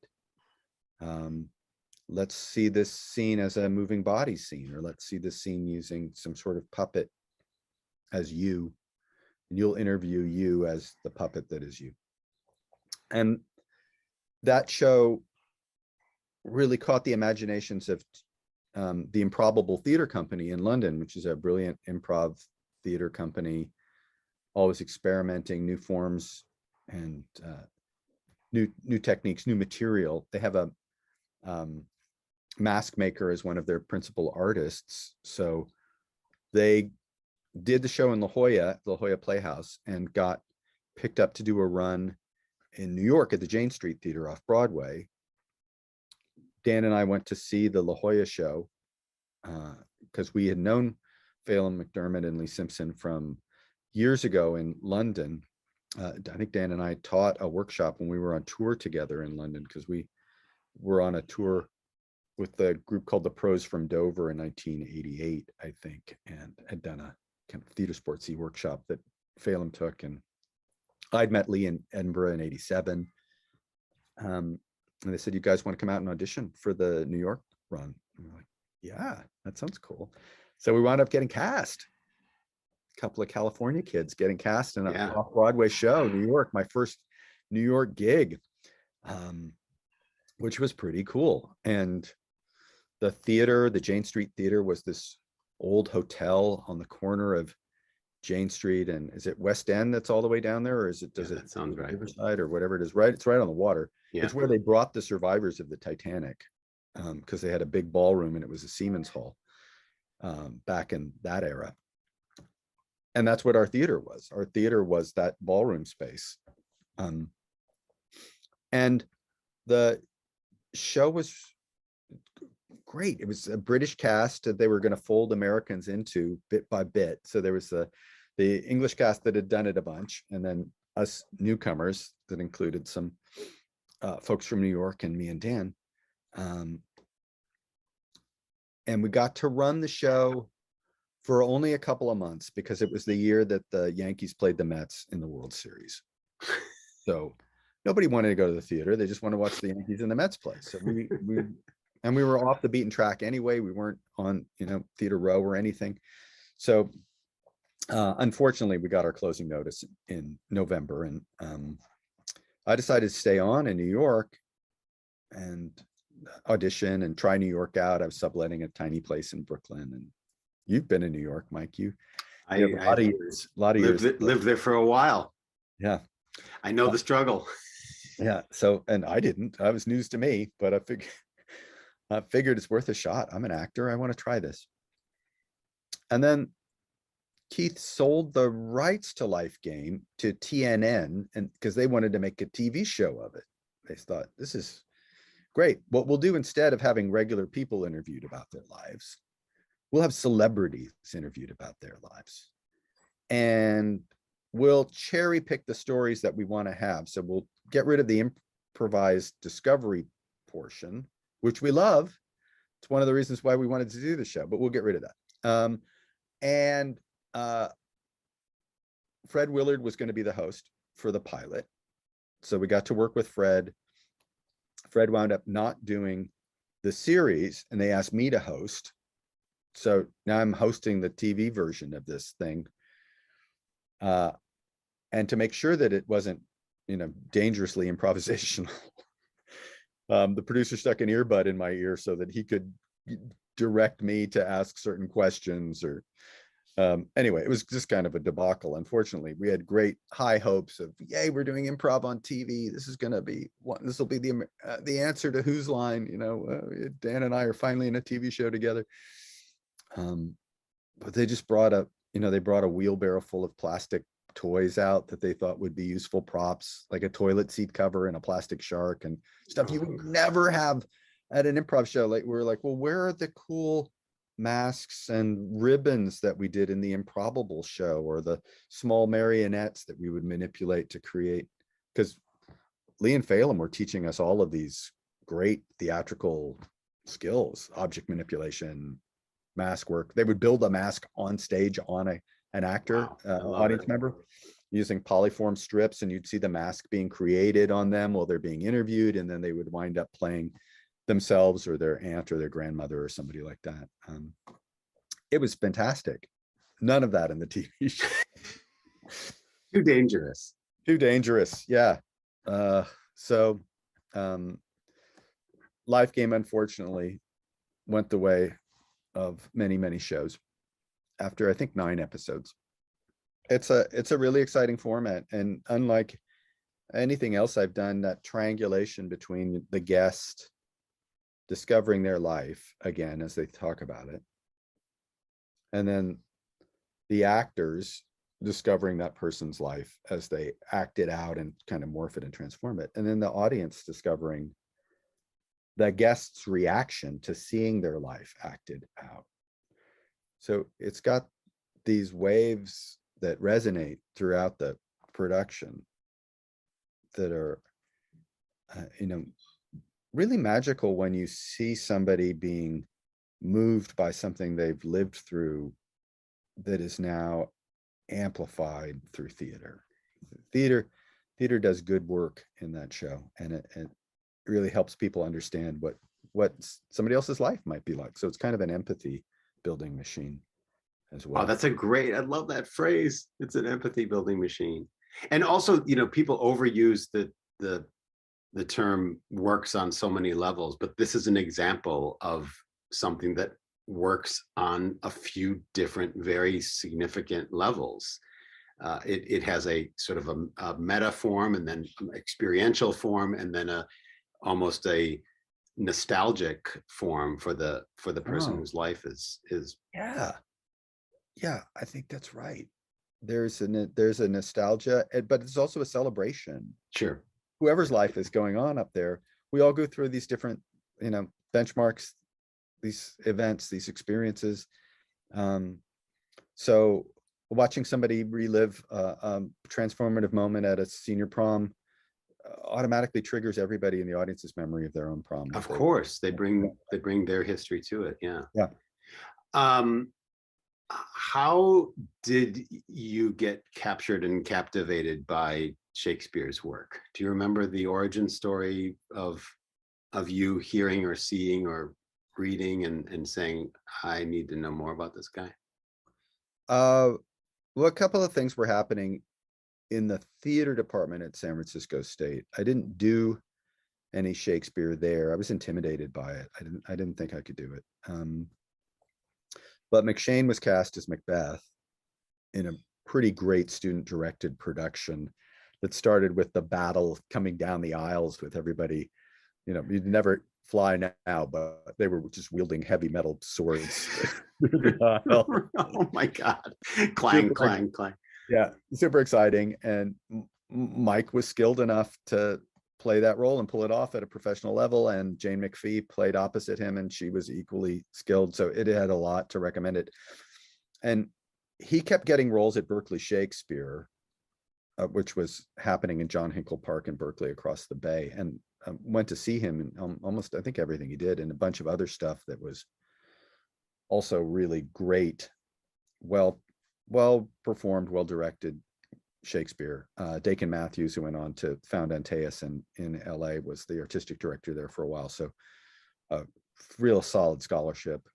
S4: Let's see this scene as a moving body scene, or let's see this scene using some sort of puppet as you, and you'll interview you as the puppet that is you. And that show really caught the imaginations of the Improbable Theatre Company in London, which is a brilliant improv theater company, always experimenting new forms and new techniques, new material. They have a mask maker as one of their principal artists. So they did the show in La Jolla Playhouse, and got picked up to do a run in New York at the Jane Street Theater off Broadway. Dan and I went to see the La Jolla show because we had known Phelan McDermott and Lee Simpson from years ago in London. I think Dan and I taught a workshop when we were on tour together in London, because we were on a tour with the group called the Pros from Dover in 1988, I think, and had done a kind of theater sportsy workshop that Phelan took. And I'd met Lee in Edinburgh in 87. And they said, you guys want to come out and audition for the New York run? And we're like, yeah, that sounds cool. So we wound up getting cast. A couple of California kids getting cast in a off-Broadway show, New York, my first New York gig, which was pretty cool. And the theater, the Jane Street Theater, was this old hotel on the corner of Jane Street, and is it West End that's all the way down there, or is it,
S3: that sounds right,
S4: Riverside or whatever it is, right? It's right on the water. It's where they brought the survivors of the Titanic, because they had a big ballroom, and it was a Siemens Hall back in that era. And that's what our theater was. Our theater was that ballroom space. And the show was great. It was a British cast that they were going to fold Americans into bit by bit. So there was the English cast that had done it a bunch, and then us newcomers that included some folks from New York and me and Dan. And we got to run the show for only a couple of months, because it was the year that the Yankees played the Mets in the World Series. So nobody wanted to go to the theater. They just wanted to watch the Yankees and the Mets play. So we were off the beaten track anyway. We weren't on, Theater Row or anything. So unfortunately, we got our closing notice in November, and I decided to stay on in New York and audition and try New York out. I was subletting a tiny place in Brooklyn, and you've been in New York, Mike. You have a lot of years.
S3: Lived there for a while.
S4: Yeah,
S3: I know the struggle.
S4: yeah. So, and I didn't. That was news to me, but I figured it's worth a shot. I'm an actor. I want to try this. And then Keith sold the rights to Life Game to TNN, and because they wanted to make a TV show of it. They thought, this is great. What we'll do, instead of having regular people interviewed about their lives, we'll have celebrities interviewed about their lives. And we'll cherry pick the stories that we want to have. So we'll get rid of the improvised discovery portion, which we love. It's one of the reasons why we wanted to do the show, but we'll get rid of that. Fred Willard was going to be the host for the pilot. So we got to work with Fred. Fred wound up not doing the series, and they asked me to host. So now I'm hosting the TV version of this thing. And to make sure that it wasn't, dangerously improvisational, the producer stuck an earbud in my ear so that he could direct me to ask certain questions, or anyway, it was just kind of a debacle. Unfortunately, we had great high hopes of, yay, we're doing improv on TV. This is going to be this will be the answer to Whose Line. Dan and I are finally in a TV show together. But they just brought they brought a wheelbarrow full of plastic toys out that they thought would be useful props, like a toilet seat cover and a plastic shark and stuff you would never have at an improv show. Like, we're like, well, where are the cool masks and ribbons that we did in the Improbable show, or the small marionettes that we would manipulate to create? Because Lee and Phelan were teaching us all of these great theatrical skills, object manipulation, mask work. They would build a mask on stage on an actor, audience member, using polyform strips, and you'd see the mask being created on them while they're being interviewed, and then they would wind up playing themselves or their aunt or their grandmother or somebody like that. It was fantastic. None of that in the TV show.
S3: Too dangerous.
S4: Yeah. So Life Game, unfortunately, went the way of many shows after, I think, 9 episodes. It's a really exciting format, and unlike anything else I've done, that triangulation between the guest discovering their life again as they talk about it, and then the actors discovering that person's life as they act it out and kind of morph it and transform it, and then the audience discovering the guest's reaction to seeing their life acted out. So it's got these waves that resonate throughout the production that are really magical when you see somebody being moved by something they've lived through that is now amplified through theater. Theater does good work in that show, and it really helps people understand what somebody else's life might be like. So it's kind of an empathy building machine as well.
S3: Oh, I love that phrase. It's an empathy building machine. And also, people overuse the term works on so many levels, but this is an example of something that works on a few different, very significant levels. It has a sort of a meta form, and then experiential form, and then almost a nostalgic form for the person whose life is.
S4: Yeah, I think that's right. There's a nostalgia, but it's also a celebration.
S3: Sure.
S4: Whoever's life is going on up there, we all go through these different, benchmarks, these events, these experiences. So watching somebody relive a transformative moment at a senior prom automatically triggers everybody in the audience's memory of their own prom.
S3: Of course, they bring their history to it. Yeah. How did you get captured and captivated by Shakespeare's work? Do you remember the origin story of you hearing or seeing or reading and saying, I need to know more about this guy?
S4: Well, a couple of things were happening in the theater department at San Francisco State. I didn't do any Shakespeare there. I was intimidated by it. I didn't think I could do it. But McShane was cast as Macbeth in a pretty great student directed production that started with the battle coming down the aisles with everybody. You know, you'd never fly now, but they were just wielding heavy metal swords.
S3: Oh my God. Clang, clang, clang.
S4: Yeah, super exciting. And Mike was skilled enough to play that role and pull it off at a professional level. And Jane McPhee played opposite him, and she was equally skilled. So it had a lot to recommend it. And he kept getting roles at Berkeley Shakespeare, which was happening in John Hinkle Park in Berkeley across the bay. And went to see him in almost, I think, everything he did, and a bunch of other stuff that was also really great. Well performed, well directed Shakespeare. Dakin Matthews, who went on to found Antaeus in LA, was the artistic director there for a while. So real solid scholarship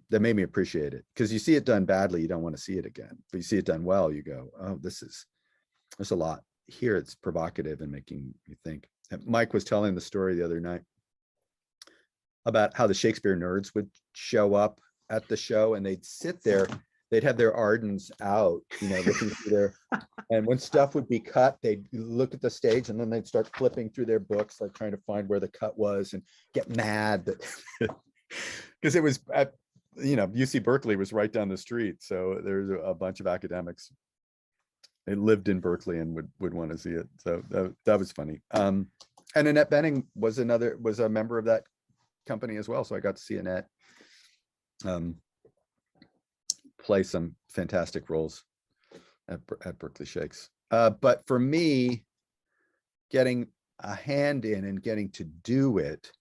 S4: that made me appreciate it, because you see it done badly, you don't want to see it again. But you see it done well, you go, oh, there's a lot here. It's provocative and making you think. And Mike was telling the story the other night about how the Shakespeare nerds would show up at the show, and they'd sit there, they'd have their Ardens out, you know, looking through their, and when stuff would be cut, they'd look at the stage and then they'd start flipping through their books, like trying to find where the cut was, and get mad that because it was at, you know, UC Berkeley was right down the street. So there's a bunch of academics. They lived in Berkeley and would want to see it. So that was funny. And Annette Bening was a member of that company as well. So I got to see Annette play some fantastic roles at Berkeley Shakes. But for me, getting a hand in and getting to do it,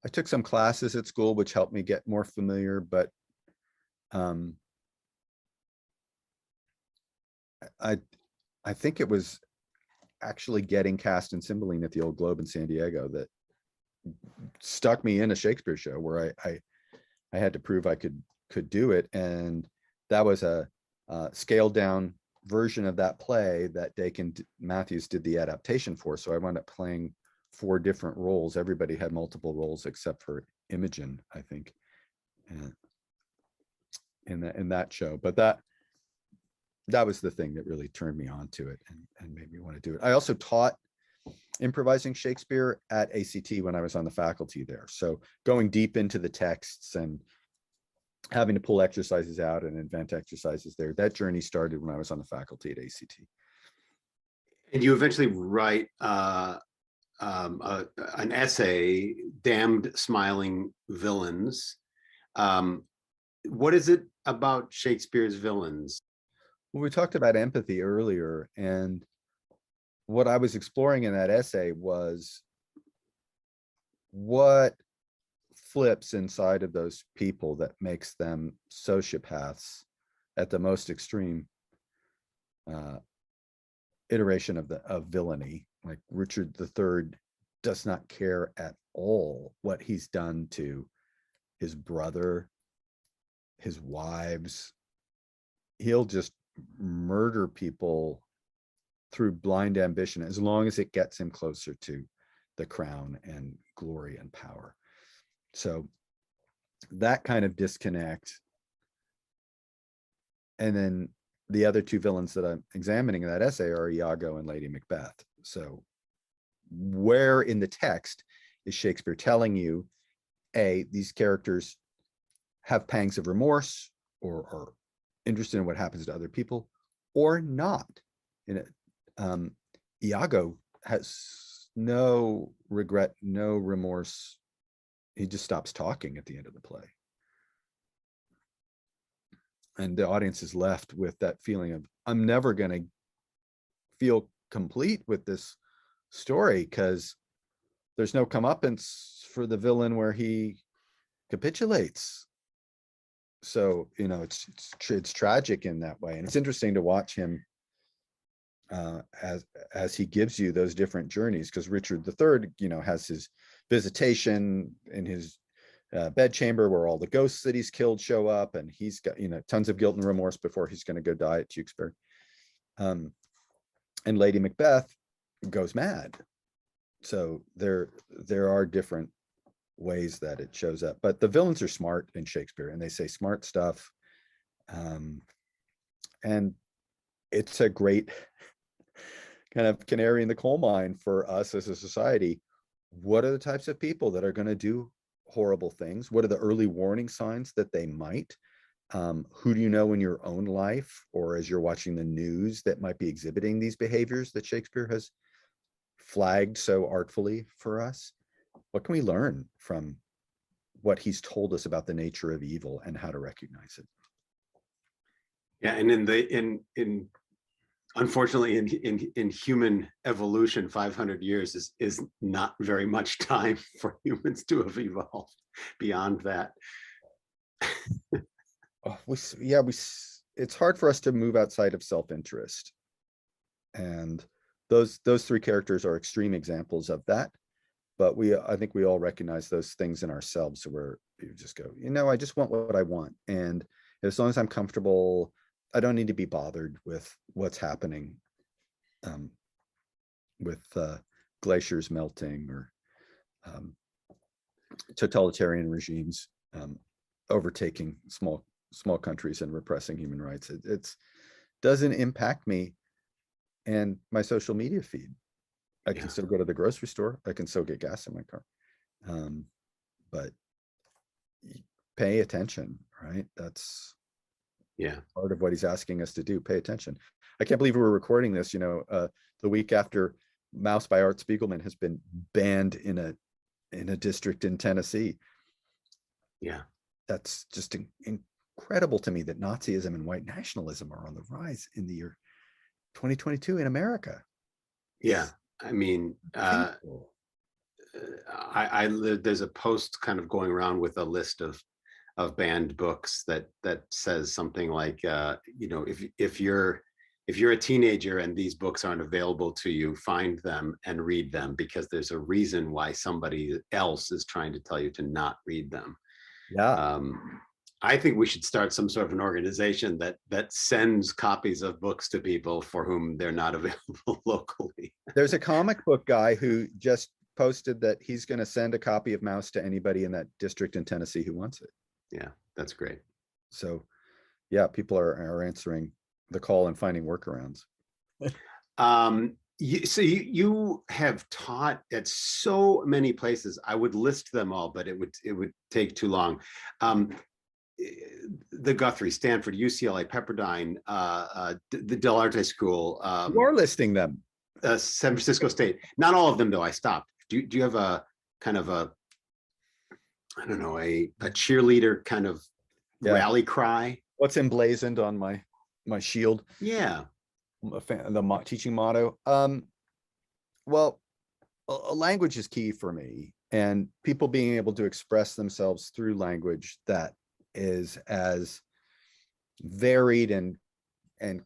S4: I took some classes at school, which helped me get more familiar, but I think it was actually getting cast in Cymbeline at the Old Globe in San Diego that stuck me in a Shakespeare show where I had to prove I could do it. And that was a scaled down version of that play that Dakin Matthews did the adaptation for. So I wound up playing 4 different roles. Everybody had multiple roles except for Imogen, I think, in that show. But that was the thing that really turned me on to it and made me want to do it. I also taught improvising Shakespeare at ACT when I was on the faculty there. So going deep into the texts and having to pull exercises out and invent exercises there, that journey started when I was on the faculty at ACT.
S3: And you eventually write an essay, Damned Smiling Villains. What is it about Shakespeare's villains?
S4: Well, we talked about empathy earlier, and what I was exploring in that essay was what flips inside of those people that makes them sociopaths at the most extreme iteration of villainy. Like Richard III does not care at all what he's done to his brother, his wives. He'll just murder people through blind ambition as long as it gets him closer to the crown and glory and power. So that kind of disconnect. And then the other 2 villains that I'm examining in that essay are Iago and Lady Macbeth. So where in the text is Shakespeare telling you, A, these characters have pangs of remorse or are interested in what happens to other people, or not? In it, Iago has no regret, no remorse. He just stops talking at the end of the play. And the audience is left with that feeling of, I'm never going to feel complete with this story because there's no comeuppance for the villain where he capitulates. So, you know, it's tragic in that way. And it's interesting to watch him as he gives you those different journeys. Because Richard III, has his visitation in his bedchamber where all the ghosts that he's killed show up, and he's got tons of guilt and remorse before he's going to go die at Tewkesbury. And Lady Macbeth goes mad. So there are different ways that it shows up, but the villains are smart in Shakespeare, and they say smart stuff. And it's a great kind of canary in the coal mine for us as a society. What are the types of people that are going to do horrible things? What are the early warning signs that they might? Who do you know in your own life or as you're watching the news that might be exhibiting these behaviors that Shakespeare has flagged so artfully for us? What can we learn from what he's told us about the nature of evil and how to recognize it?
S3: Yeah, and in unfortunately in human evolution, 500 years is not very much time for humans to have evolved beyond that.
S4: It's hard for us to move outside of self-interest, and those three characters are extreme examples of that. But I think we all recognize those things in ourselves where you just go, I just want what I want, and as long as I'm comfortable, I don't need to be bothered with what's happening with glaciers melting or totalitarian regimes overtaking small countries and repressing human rights. It doesn't impact me and my social media feed. I can still go to the grocery store. I can still get gas in my car. But pay attention, right? That's part of what he's asking us to do. Pay attention. I can't believe we're recording this, the week after Mouse by Art Spiegelman has been banned in a district in Tennessee. Yeah. That's just incredible to me that Nazism and white nationalism are on the rise in the year 2022 in America.
S3: Yeah. I mean, there's a post kind of going around with a list of banned books that says something like, if you're a teenager and these books aren't available to you, find them and read them, because there's a reason why somebody else is trying to tell you to not read them.
S4: Yeah.
S3: I think we should start some sort of an organization that sends copies of books to people for whom they're not available locally.
S4: There's a comic book guy who just posted that he's going to send a copy of Mouse to anybody in that district in Tennessee who wants it.
S3: Yeah, that's great.
S4: So, yeah, people are answering the call and finding workarounds.
S3: You have taught at so many places. I would list them all, but it would take too long. The Guthrie, Stanford, UCLA, Pepperdine, the Del Arte School.
S4: You are listing them.
S3: San Francisco State. Not all of them, though. I stopped. Do you have a kind of a cheerleader kind of rally cry?
S4: What's emblazoned on my shield?
S3: Yeah.
S4: The teaching motto. Well, a language is key for me, and people being able to express themselves through language that is as varied and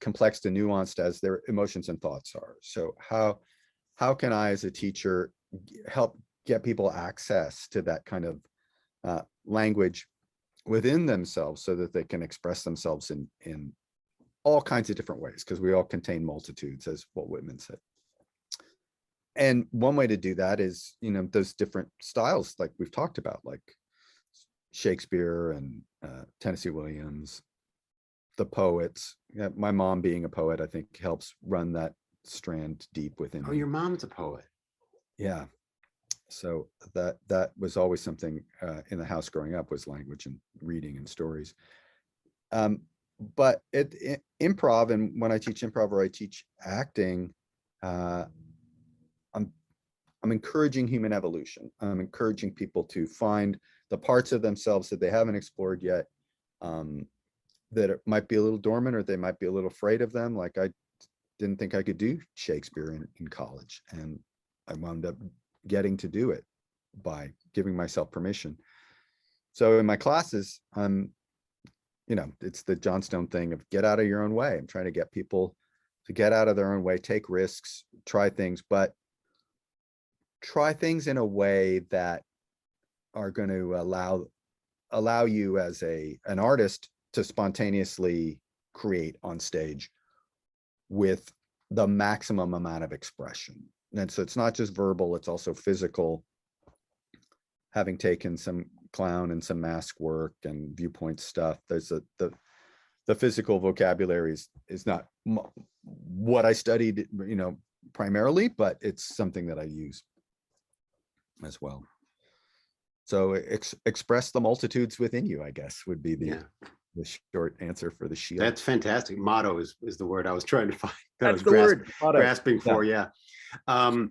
S4: complex and nuanced as their emotions and thoughts are. So how can I, as a teacher, help get people access to that kind of language within themselves so that they can express themselves in all kinds of different ways, because we all contain multitudes, as what Whitman said. And one way to do that is, those different styles like we've talked about, like Shakespeare and Tennessee Williams, the poets. My mom being a poet, I think, helps run that strand deep within me.
S3: Your mom's a poet.
S4: Yeah. So that was always something in the house growing up, was language and reading and stories. But improv, and when I teach improv or I teach acting, I'm encouraging human evolution. I'm encouraging people to find the parts of themselves that they haven't explored yet, that might be a little dormant, or they might be a little afraid of them. Like, I didn't think I could do Shakespeare in college, and I wound up getting to do it by giving myself permission. So in my classes, it's the Johnstone thing of get out of your own way. I'm trying to get people to get out of their own way, take risks, try things, but try things in a way that are going to allow you as an artist to spontaneously create on stage with the maximum amount of expression. And so it's not just verbal, it's also physical. Having taken some clown and some mask work and viewpoint stuff, there's the physical vocabulary is not what I studied, primarily, but it's something that I use as well. So express the multitudes within you, I guess, would be the short answer for the shield.
S3: That's fantastic. Motto is the word I was trying to find. That
S4: That's
S3: I was
S4: the word.
S3: grasping for. Yeah. Do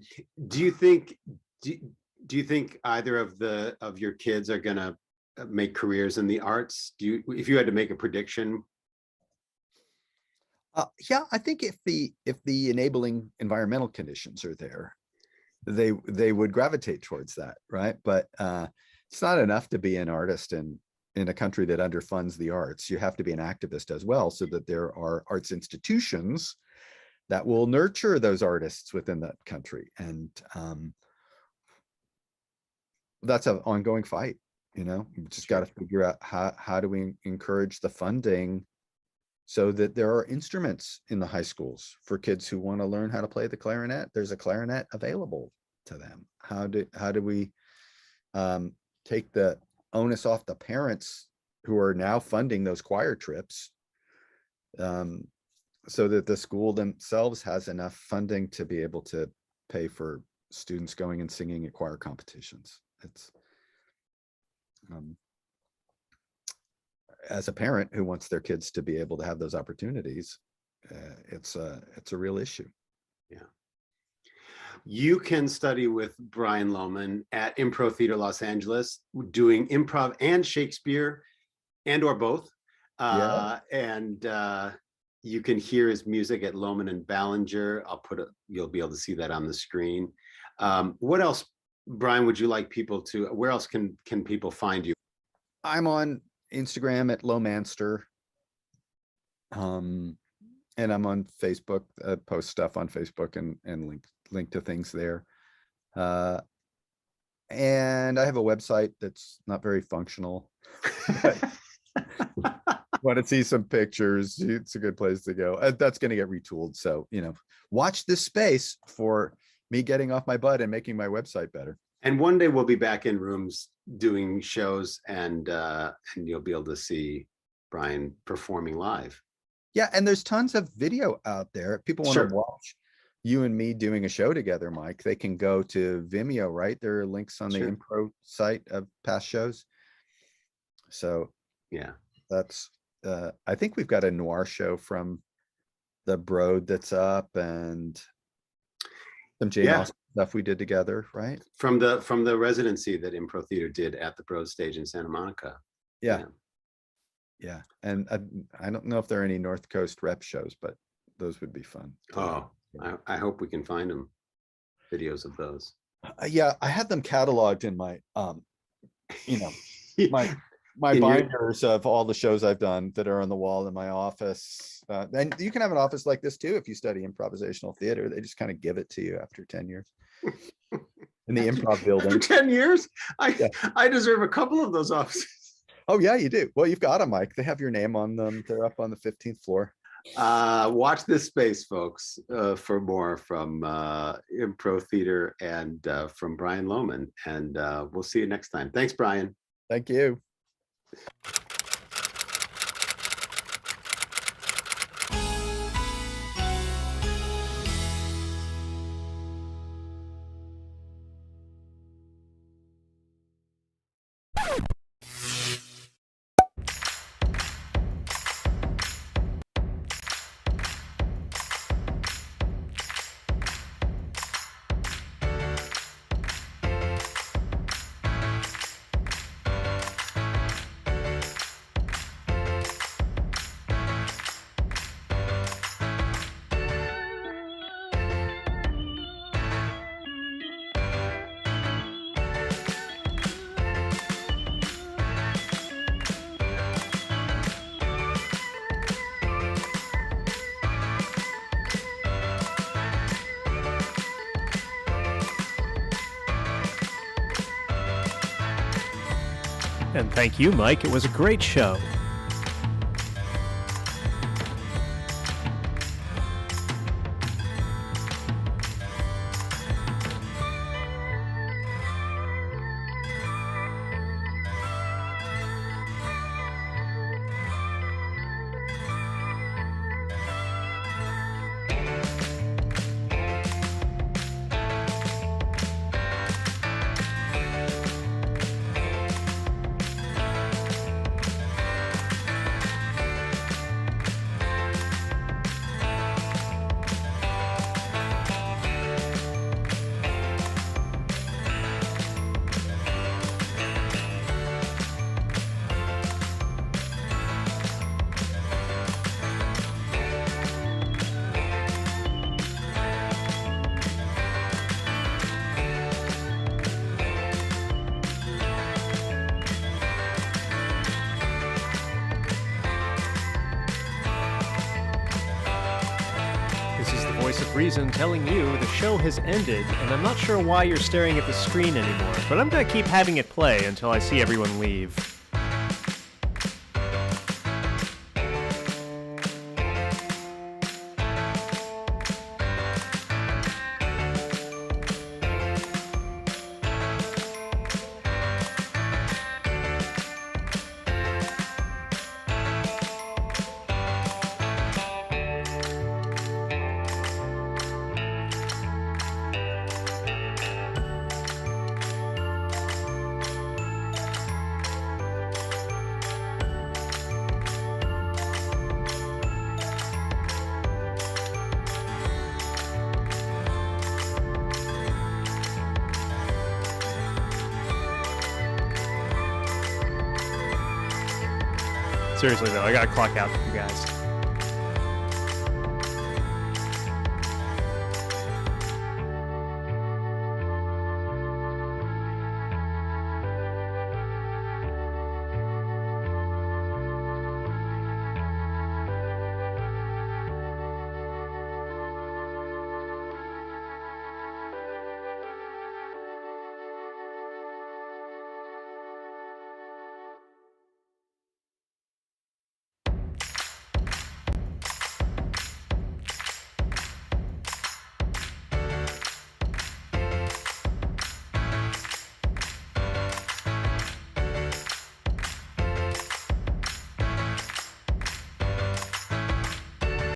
S3: you think either of your kids are gonna make careers in the arts? If you had to make a prediction?
S4: Yeah, I think if the enabling environmental conditions are there, they would gravitate towards that, right? But it's not enough to be an artist in a country that underfunds the arts. You have to be an activist as well, so that there are arts institutions that will nurture those artists within that country. And that's an ongoing fight. We just got to figure out how do we encourage the funding so that there are instruments in the high schools for kids who want to learn how to play the clarinet. There's a clarinet available to them. How do we take the onus off the parents who are now funding those choir trips, so that the school themselves has enough funding to be able to pay for students going and singing at choir competitions? It's as a parent who wants their kids to be able to have those opportunities, it's a real issue.
S3: Yeah. You can study with Brian Lohmann at Impro Theater Los Angeles, doing improv and Shakespeare, and or both. And you can hear his music at Lohmann and Ballinger. You'll be able to see that on the screen. What else, Brian, would you like people to, where else can people find you?
S4: I'm on Instagram at Lohmanster. And I'm on Facebook, post stuff on Facebook and link to things there. And I have a website that's not very functional. Want to see some pictures, it's a good place to go. That's going to get retooled. So, watch this space for me getting off my butt and making my website better.
S3: And one day we'll be back in rooms doing shows, and you'll be able to see Brian performing live.
S4: Yeah, and there's tons of video out there. People want to watch you and me doing a show together, Mike. They can go to Vimeo, right? There are links on the Impro site of past shows. So
S3: yeah,
S4: that's I think we've got a noir show from the Broad that's up, and some Jane Austen stuff we did together, right?
S3: From the residency that Impro Theater did at the Broad stage in Santa Monica.
S4: Yeah. And I don't know if there are any North Coast rep shows, but those would be fun.
S3: Oh, I hope we can find them, videos of those.
S4: Yeah, I had them cataloged in my my binders of all the shows I've done that are on the wall in my office. And you can have an office like this too if you study improvisational theater. They just kind of give it to you after 10 years. In the Improv building.
S3: After 10 years? I deserve a couple of those offices.
S4: Oh yeah, you do. Well, you've got them, Mike. They have your name on them. They're up on the 15th floor.
S3: Watch this space, folks, for more from Impro Theater and from Brian Lohmann. And we'll see you next time. Thanks, Brian.
S4: Thank you.
S1: And thank you, Mike. It was a great show. Voice of reason telling you the show has ended, and I'm not sure why you're staring at the screen anymore, but I'm going to keep having it play until I see everyone leave. Seriously though, I gotta clock out for you guys.